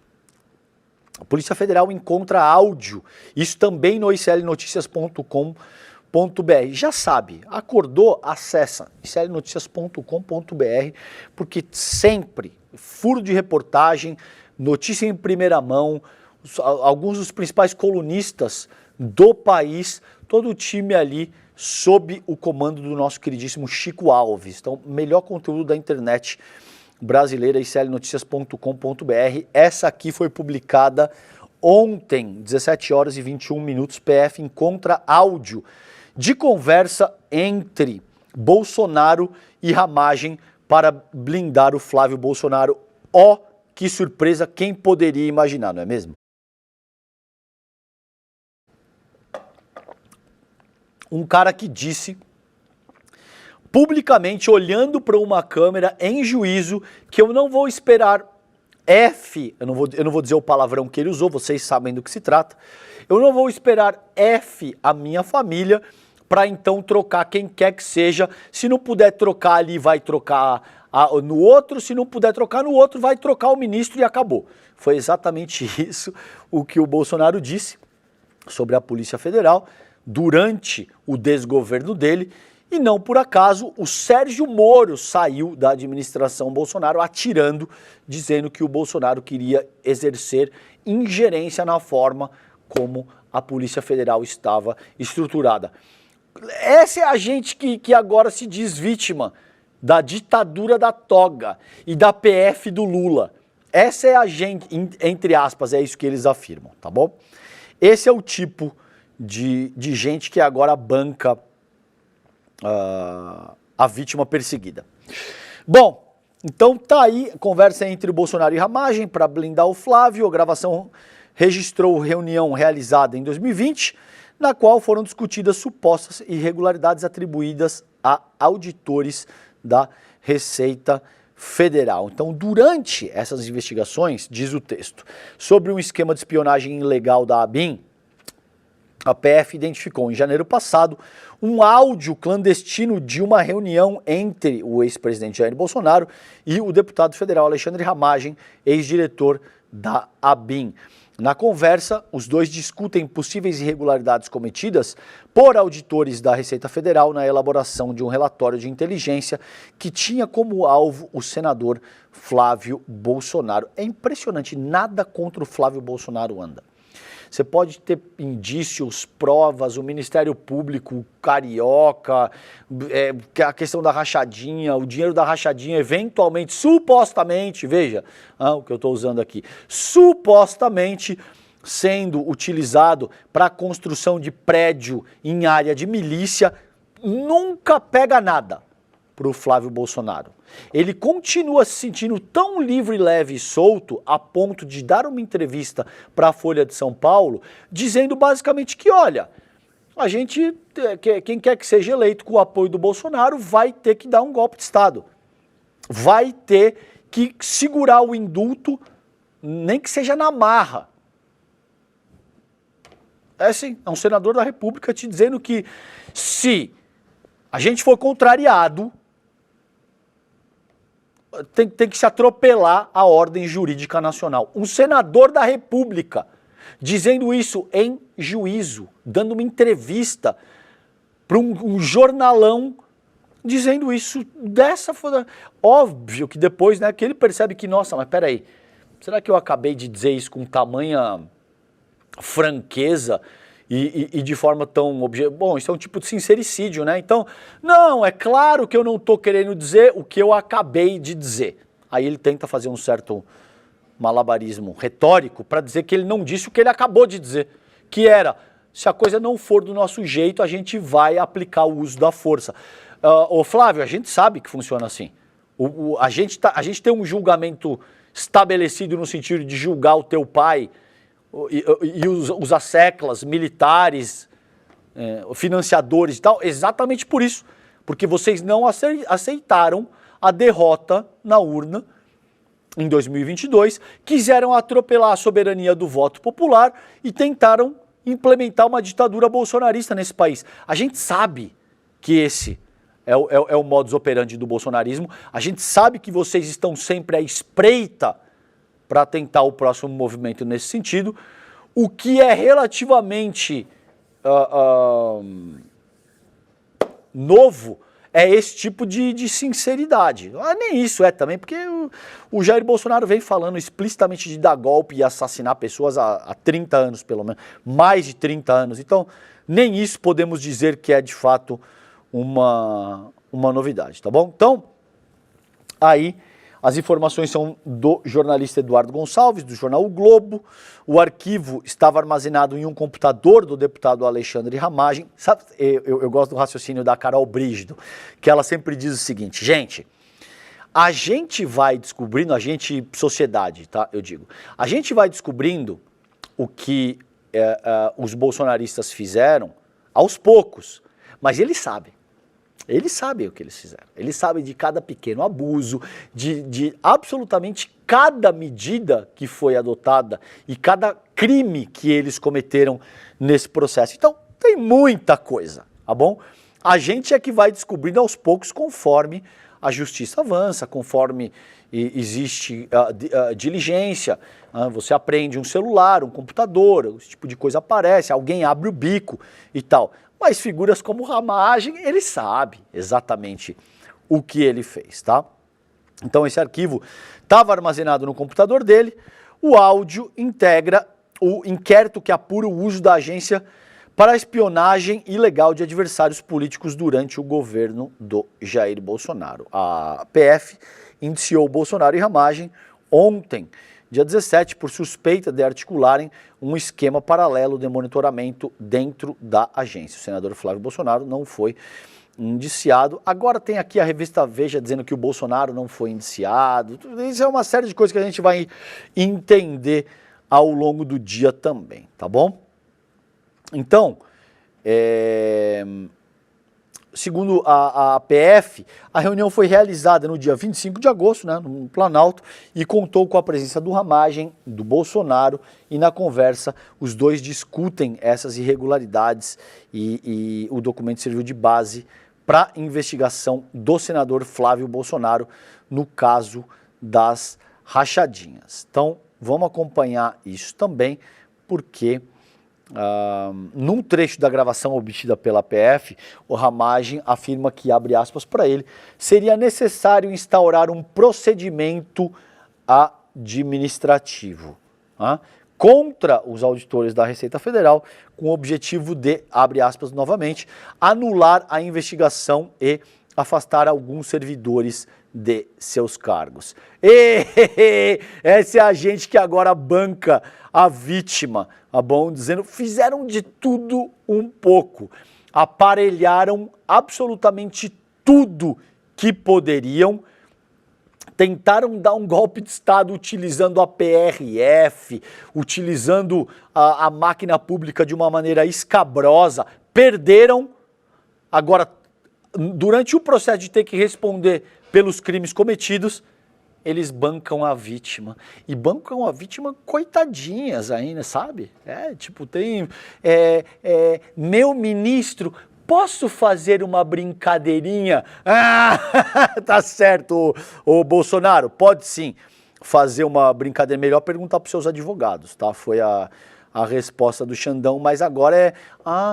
A Polícia Federal encontra áudio, isso também no iclnoticias.com.br. Já sabe, acordou, acessa iclnoticias.com.br, porque sempre furo de reportagem, notícia em primeira mão, alguns dos principais colunistas do país, todo o time ali sob o comando do nosso queridíssimo Chico Alves. Então, melhor conteúdo da internet brasileira, iclnoticias.com.br. Essa aqui foi publicada ontem, 17 horas e 21 minutos, PF encontra áudio de conversa entre Bolsonaro e Ramagem para blindar o Flávio Bolsonaro. Ó, que surpresa, quem poderia imaginar, não é mesmo? Um cara que disse publicamente, olhando para uma câmera em juízo, que eu não vou esperar eu não vou dizer o palavrão que ele usou, vocês sabem do que se trata, eu não vou esperar a minha família para então trocar quem quer que seja, se não puder trocar ali vai trocar no outro, se não puder trocar no outro vai trocar o ministro e acabou. Foi exatamente isso o que o Bolsonaro disse sobre a Polícia Federal durante o desgoverno dele. E não por acaso, o Sérgio Moro saiu da administração Bolsonaro atirando, dizendo que o Bolsonaro queria exercer ingerência na forma como a Polícia Federal estava estruturada. Essa é a gente que agora se diz vítima da ditadura da toga e da PF do Lula. Essa é a gente, entre aspas, é isso que eles afirmam, tá bom? Esse é o tipo de gente que agora banca a vítima perseguida. Bom, então tá aí a conversa entre o Bolsonaro e Ramagem para blindar o Flávio. A gravação registrou reunião realizada em 2020, na qual foram discutidas supostas irregularidades atribuídas a auditores da Receita Federal. Então, durante essas investigações, diz o texto, sobre um esquema de espionagem ilegal da ABIN, a PF identificou em janeiro passado um áudio clandestino de uma reunião entre o ex-presidente Jair Bolsonaro e o deputado federal Alexandre Ramagem, ex-diretor da ABIN. Na conversa, os dois discutem possíveis irregularidades cometidas por auditores da Receita Federal na elaboração de um relatório de inteligência que tinha como alvo o senador Flávio Bolsonaro. É impressionante, nada contra o Flávio Bolsonaro anda. Você pode ter indícios, provas, o Ministério Público, carioca, a questão da rachadinha, o dinheiro da rachadinha, eventualmente, supostamente, veja o que eu estou usando aqui, supostamente sendo utilizado para a construção de prédio em área de milícia, nunca pega nada para o Flávio Bolsonaro. Ele continua se sentindo tão livre, leve e solto a ponto de dar uma entrevista para a Folha de São Paulo, dizendo basicamente que, olha, a gente, quem quer que seja eleito com o apoio do Bolsonaro, vai ter que dar um golpe de Estado. Vai ter que segurar o indulto, nem que seja na marra. É assim, é um senador da República te dizendo que se a gente for contrariado, tem que se atropelar a ordem jurídica nacional. Um senador da República dizendo isso em juízo, dando uma entrevista para um jornalão, dizendo isso dessa forma. Óbvio que depois, né, que ele percebe que, nossa, mas peraí, será que eu acabei de dizer isso com tamanha franqueza e de forma tão objetiva? Bom, isso é um tipo de sincericídio, né? Então, não, é claro que eu não estou querendo dizer o que eu acabei de dizer. Aí ele tenta fazer um certo malabarismo retórico para dizer que ele não disse o que ele acabou de dizer, que era, se a coisa não for do nosso jeito, a gente vai aplicar o uso da força. Ô Flávio, a gente sabe que funciona assim. A gente tem um julgamento estabelecido no sentido de julgar o teu pai e os asseclas, militares, financiadores e tal, exatamente por isso. Porque vocês não aceitaram a derrota na urna em 2022, quiseram atropelar a soberania do voto popular e tentaram implementar uma ditadura bolsonarista nesse país. A gente sabe que esse é o modus operandi do bolsonarismo, a gente sabe que vocês estão sempre à espreita para tentar o próximo movimento nesse sentido, o que é relativamente novo é esse tipo de sinceridade. Nem isso é também, porque o Jair Bolsonaro vem falando explicitamente de dar golpe e assassinar pessoas há 30 anos, pelo menos, mais de 30 anos. Então, nem isso podemos dizer que é de fato uma novidade, tá bom? Então, aí as informações são do jornalista Eduardo Gonçalves, do jornal O Globo. O arquivo estava armazenado em um computador do deputado Alexandre Ramagem. Sabe, eu gosto do raciocínio da Carol Brígido, que ela sempre diz o seguinte: gente, a gente vai descobrindo, a gente, sociedade, tá? Eu digo, a gente vai descobrindo o que os bolsonaristas fizeram aos poucos, mas eles sabem. Eles sabem o que eles fizeram, eles sabem de cada pequeno abuso, de absolutamente cada medida que foi adotada e cada crime que eles cometeram nesse processo. Então, tem muita coisa, tá bom? A gente é que vai descobrindo aos poucos conforme a justiça avança, conforme existe diligência, você aprende um celular, um computador, esse tipo de coisa aparece, alguém abre o bico e tal. Mas figuras como Ramagem, ele sabe exatamente o que ele fez, tá? Então esse arquivo estava armazenado no computador dele, o áudio integra o inquérito que apura o uso da agência para a espionagem ilegal de adversários políticos durante o governo do Jair Bolsonaro. A PF indiciou Bolsonaro e Ramagem ontem, dia 17, por suspeita de articularem um esquema paralelo de monitoramento dentro da agência. O senador Flávio Bolsonaro não foi indiciado. Agora tem aqui a revista Veja dizendo que o Bolsonaro não foi indiciado. Isso é uma série de coisas que a gente vai entender ao longo do dia também, tá bom? Então, segundo a PF, a reunião foi realizada no dia 25 de agosto, né, no Planalto, e contou com a presença do Ramagem, do Bolsonaro, e na conversa os dois discutem essas irregularidades e o documento serviu de base para a investigação do senador Flávio Bolsonaro no caso das rachadinhas. Então, vamos acompanhar isso também, porque num trecho da gravação obtida pela PF, o Ramagem afirma que, abre aspas para ele, seria necessário instaurar um procedimento administrativo contra os auditores da Receita Federal, com o objetivo de, abre aspas novamente, anular a investigação e afastar alguns servidores de seus cargos. Essa é a gente que agora banca a vítima, tá bom? Dizendo, fizeram de tudo um pouco, aparelharam absolutamente tudo que poderiam, tentaram dar um golpe de Estado utilizando a PRF, utilizando a máquina pública de uma maneira escabrosa, perderam. Agora, durante o processo de ter que responder pelos crimes cometidos, eles bancam a vítima. E bancam a vítima coitadinhas ainda, sabe? Tipo, tem... meu ministro, posso fazer uma brincadeirinha? Tá certo, o Bolsonaro, pode sim fazer uma brincadeira. Melhor perguntar para os seus advogados, tá? Foi a resposta do Xandão, mas agora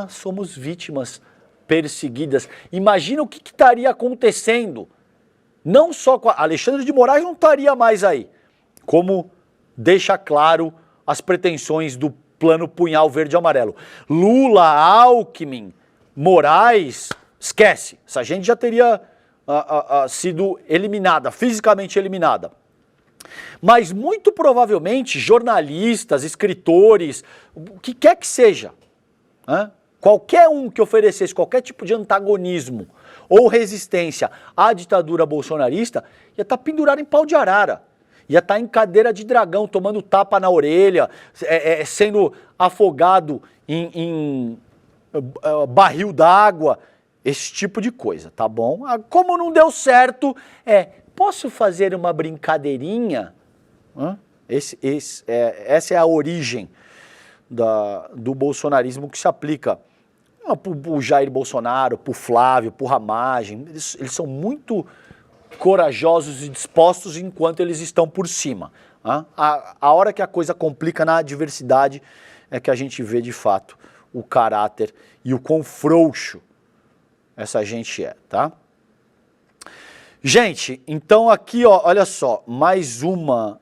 somos vítimas perseguidas. Imagina o que estaria acontecendo. Não só com Alexandre de Moraes não estaria mais aí, como deixa claro as pretensões do plano Punhal Verde e Amarelo. Lula, Alckmin, Moraes, esquece, essa gente já teria sido eliminada, fisicamente eliminada. Mas muito provavelmente jornalistas, escritores, o que quer que seja, qualquer um que oferecesse qualquer tipo de antagonismo ou resistência à ditadura bolsonarista, ia estar pendurado em pau de arara, ia estar em cadeira de dragão, tomando tapa na orelha, sendo afogado em barril d'água, esse tipo de coisa, tá bom? Como não deu certo, posso fazer uma brincadeirinha? Essa é a origem do bolsonarismo que se aplica para o Jair Bolsonaro, para o Flávio, para o Ramagem. Eles são muito corajosos e dispostos enquanto eles estão por cima. A hora que a coisa complica na adversidade é que a gente vê de fato o caráter e o quão frouxo essa gente é, tá? Gente, então aqui, ó, olha só, mais uma,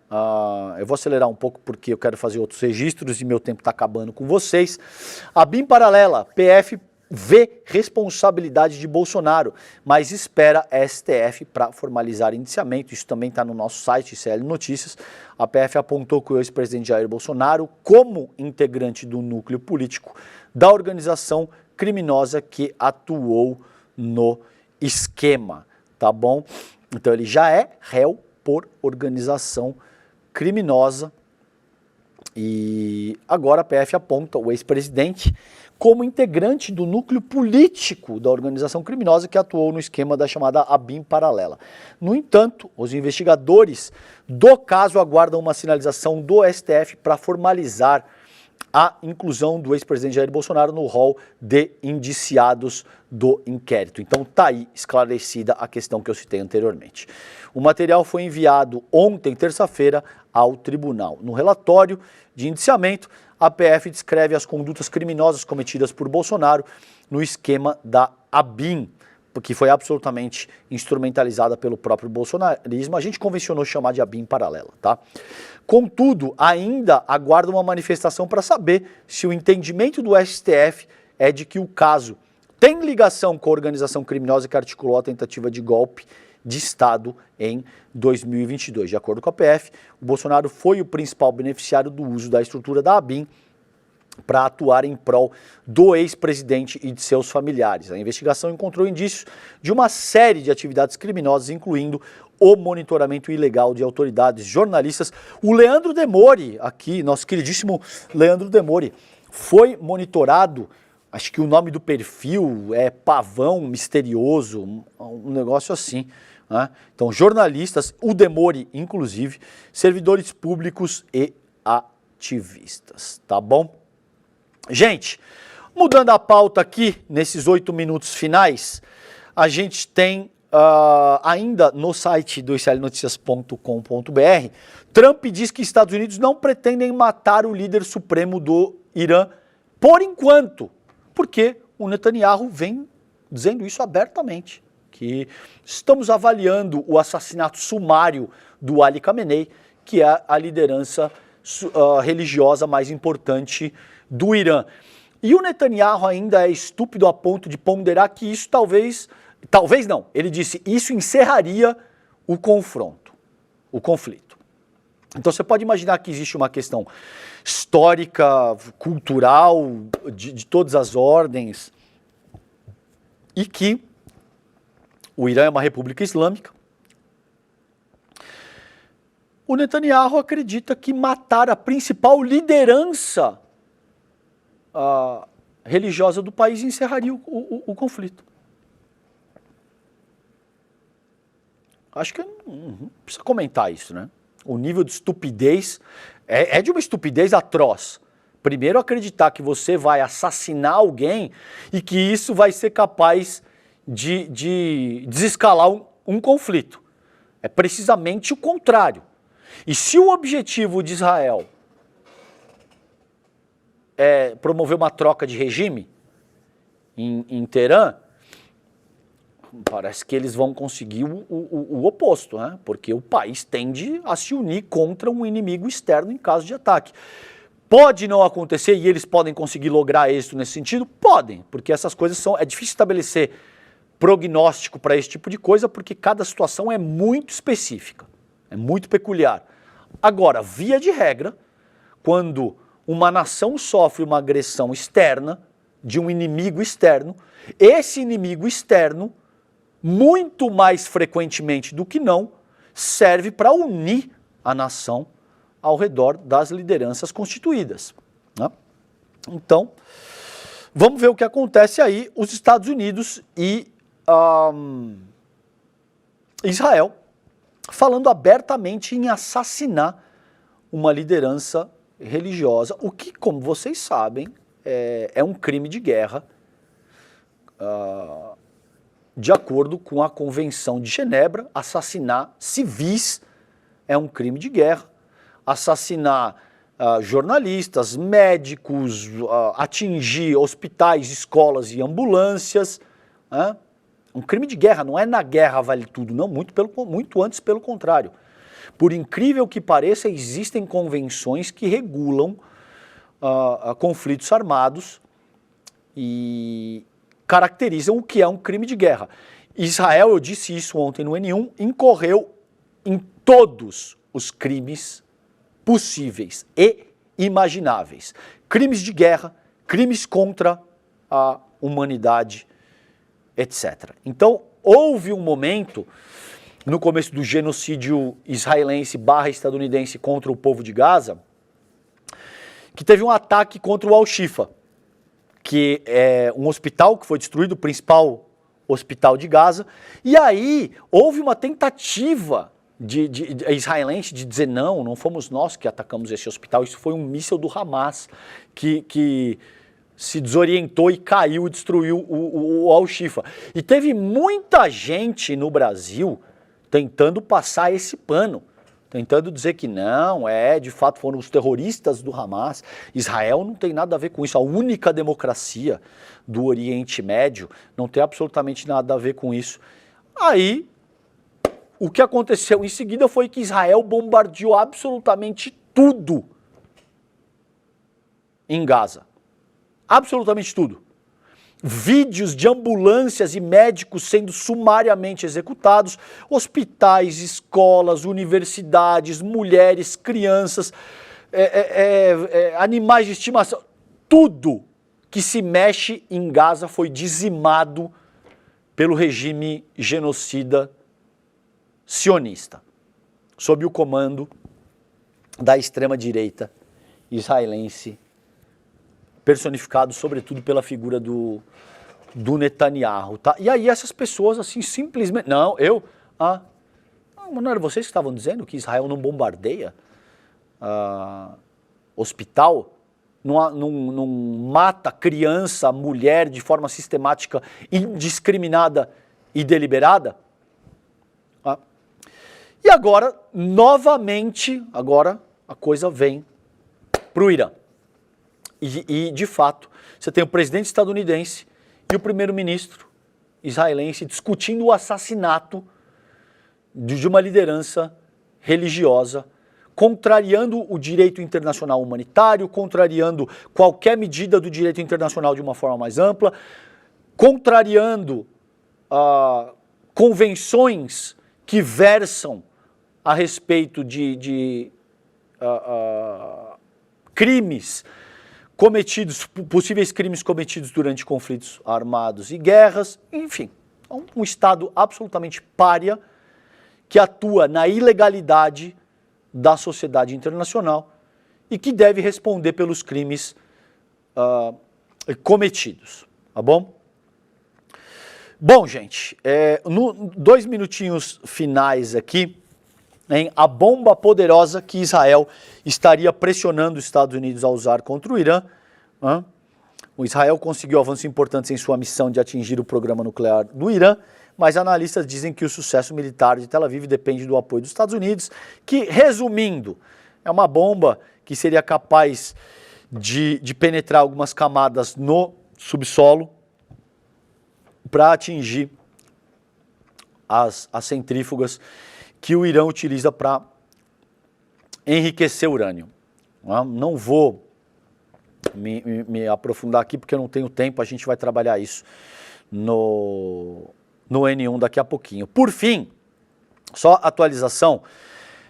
eu vou acelerar um pouco porque eu quero fazer outros registros e meu tempo está acabando com vocês. A BIM paralela, PF vê responsabilidade de Bolsonaro, mas espera STF para formalizar indiciamento. Isso também está no nosso site, CL Notícias. A PF apontou que o ex-presidente Jair Bolsonaro, como integrante do núcleo político da organização criminosa que atuou no esquema. Tá bom? Então ele já é réu por organização criminosa e agora a PF aponta o ex-presidente como integrante do núcleo político da organização criminosa que atuou no esquema da chamada ABIN paralela. No entanto, os investigadores do caso aguardam uma sinalização do STF para formalizar a inclusão do ex-presidente Jair Bolsonaro no rol de indiciados do inquérito. Então tá aí esclarecida a questão que eu citei anteriormente. O material foi enviado ontem, terça-feira, ao tribunal. No relatório de indiciamento, a PF descreve as condutas criminosas cometidas por Bolsonaro no esquema da ABIN, que foi absolutamente instrumentalizada pelo próprio bolsonarismo. A gente convencionou chamar de ABIN paralela, tá? Contudo, ainda aguarda uma manifestação para saber se o entendimento do STF é de que o caso tem ligação com a organização criminosa que articulou a tentativa de golpe de Estado em 2022. De acordo com a PF, o Bolsonaro foi o principal beneficiário do uso da estrutura da ABIN para atuar em prol do ex-presidente e de seus familiares. A investigação encontrou indícios de uma série de atividades criminosas, incluindo o monitoramento ilegal de autoridades, jornalistas. O Leandro Demore, aqui, nosso queridíssimo Leandro Demore, foi monitorado, acho que o nome do perfil é Pavão Misterioso, um negócio assim, né? Então, jornalistas, o Demore, inclusive, servidores públicos e ativistas, tá bom? Gente, mudando a pauta aqui, nesses 8 minutos finais, a gente tem ainda no site do iclnoticias.com.br, Trump diz que Estados Unidos não pretendem matar o líder supremo do Irã por enquanto, porque o Netanyahu vem dizendo isso abertamente, que estamos avaliando o assassinato sumário do Ali Khamenei, que é a liderança religiosa mais importante do Irã. E o Netanyahu ainda é estúpido a ponto de ponderar que isso talvez não, ele disse, isso encerraria o confronto, o conflito. Então você pode imaginar que existe uma questão histórica, cultural, de todas as ordens, e que o Irã é uma república islâmica. O Netanyahu acredita que matar a principal liderança religiosa do país encerraria o conflito. Acho que não precisa comentar isso, né? O nível de estupidez é de uma estupidez atroz. Primeiro, acreditar que você vai assassinar alguém e que isso vai ser capaz de desescalar um conflito. É precisamente o contrário. E se o objetivo de Israel é promover uma troca de regime em Teherã, parece que eles vão conseguir o oposto, né? Porque o país tende a se unir contra um inimigo externo em caso de ataque. Pode não acontecer e eles podem conseguir lograr êxito nesse sentido? Podem, porque essas coisas é difícil estabelecer prognóstico para esse tipo de coisa, porque cada situação é muito específica, é muito peculiar. Agora, via de regra, quando uma nação sofre uma agressão externa de um inimigo externo, esse inimigo externo, muito mais frequentemente do que não, serve para unir a nação ao redor das lideranças constituídas, né? Então, vamos ver o que acontece aí. Os Estados Unidos e Israel falando abertamente em assassinar uma liderança religiosa, o que, como vocês sabem, é um crime de guerra, de acordo com a Convenção de Genebra. Assassinar civis é um crime de guerra, assassinar jornalistas, médicos, atingir hospitais, escolas e ambulâncias, um crime de guerra. Não é na guerra vale tudo, não, muito antes, pelo contrário. Por incrível que pareça, existem convenções que regulam conflitos armados e caracterizam o que é um crime de guerra. Israel, eu disse isso ontem no N1, incorreu em todos os crimes possíveis e imagináveis. Crimes de guerra, crimes contra a humanidade, etc. Então, houve um momento, no começo do genocídio israelense / estadunidense contra o povo de Gaza, que teve um ataque contra o Al-Shifa, que é um hospital que foi destruído, o principal hospital de Gaza, e aí houve uma tentativa de israelense de dizer não fomos nós que atacamos esse hospital, isso foi um míssil do Hamas que se desorientou e caiu e destruiu o Al-Shifa. E teve muita gente no Brasil tentando passar esse pano, tentando dizer que não, de fato foram os terroristas do Hamas. Israel não tem nada a ver com isso, a única democracia do Oriente Médio não tem absolutamente nada a ver com isso. Aí, o que aconteceu em seguida foi que Israel bombardeou absolutamente tudo em Gaza. Absolutamente tudo. Vídeos de ambulâncias e médicos sendo sumariamente executados, hospitais, escolas, universidades, mulheres, crianças, animais de estimação, tudo que se mexe em Gaza foi dizimado pelo regime genocida sionista, sob o comando da extrema-direita israelense, personificado sobretudo pela figura do Netanyahu, tá? E aí essas pessoas assim simplesmente, não era vocês que estavam dizendo que Israel não bombardeia hospital, não mata criança, mulher de forma sistemática, indiscriminada e deliberada? E agora, novamente, a coisa vem para o Irã. E, de fato, você tem o presidente estadunidense e o primeiro-ministro israelense discutindo o assassinato de uma liderança religiosa, contrariando o direito internacional humanitário, contrariando qualquer medida do direito internacional de uma forma mais ampla, contrariando convenções que versam a respeito de crimes cometidos, possíveis crimes cometidos durante conflitos armados e guerras, enfim, um Estado absolutamente pária que atua na ilegalidade da sociedade internacional e que deve responder pelos crimes cometidos, tá bom? Bom, gente, 2 minutinhos finais aqui, a bomba poderosa que Israel estaria pressionando os Estados Unidos a usar contra o Irã. O Israel conseguiu avanços importantes em sua missão de atingir o programa nuclear do Irã, mas analistas dizem que o sucesso militar de Tel Aviv depende do apoio dos Estados Unidos, que, resumindo, é uma bomba que seria capaz de penetrar algumas camadas no subsolo para atingir as centrífugas que o Irã utiliza para enriquecer urânio. Não vou me aprofundar aqui porque eu não tenho tempo, a gente vai trabalhar isso no N1 daqui a pouquinho. Por fim, só atualização,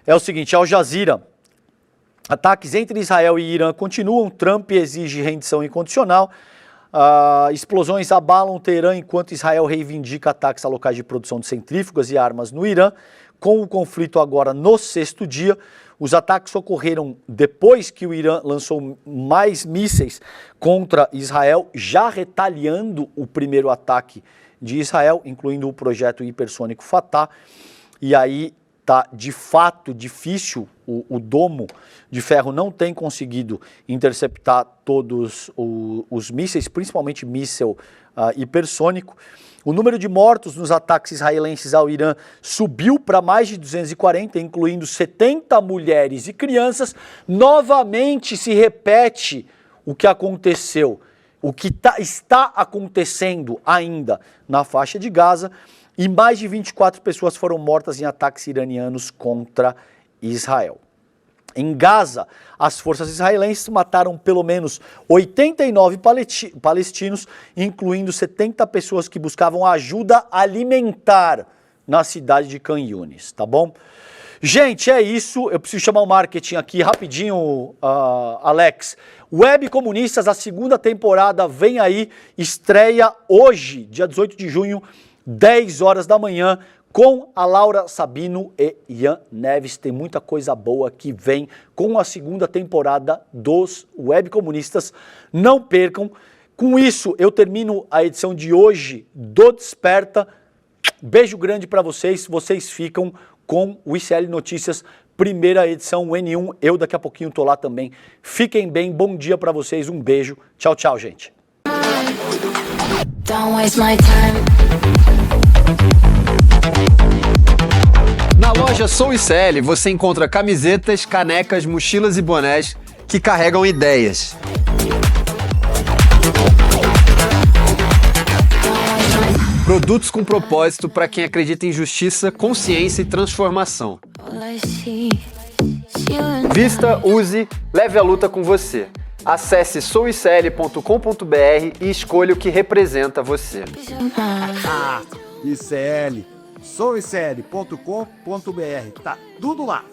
é o seguinte, Al Jazeera, ataques entre Israel e Irã continuam, Trump exige rendição incondicional, explosões abalam Teherã enquanto Israel reivindica ataques a locais de produção de centrífugas e armas no Irã. Com o conflito agora no 6º dia, os ataques ocorreram depois que o Irã lançou mais mísseis contra Israel, já retaliando o primeiro ataque de Israel, incluindo o projeto hipersônico Fatah. E aí tá de fato difícil, o domo de ferro não tem conseguido interceptar todos os mísseis, principalmente míssil hipersônico. O número de mortos nos ataques israelenses ao Irã subiu para mais de 240, incluindo 70 mulheres e crianças. Novamente se repete o que aconteceu, o que está acontecendo ainda na faixa de Gaza, e mais de 24 pessoas foram mortas em ataques iranianos contra Israel. Em Gaza, as forças israelenses mataram pelo menos 89 palestinos, incluindo 70 pessoas que buscavam ajuda alimentar na cidade de Khan Yunis, tá bom? Gente, é isso. Eu preciso chamar o marketing aqui rapidinho, Alex. Web Comunistas, a segunda temporada vem aí, estreia hoje, dia 18 de junho, 10 horas da manhã, com a Laura Sabino e Ian Neves. Tem muita coisa boa que vem com a segunda temporada dos Web Comunistas. Não percam. Com isso, eu termino a edição de hoje do Desperta. Beijo grande para vocês. Vocês ficam com o ICL Notícias, primeira edição, o N1. Eu daqui a pouquinho tô lá também. Fiquem bem. Bom dia para vocês. Um beijo. Tchau, tchau, gente. Don't waste my time. Na loja Sou ICL você encontra camisetas, canecas, mochilas e bonés que carregam ideias. Produtos com propósito para quem acredita em justiça, consciência e transformação. Vista, use, leve a luta com você. Acesse souicl.com.br e escolha o que representa você. ICL, souicl.com.br, tá tudo lá.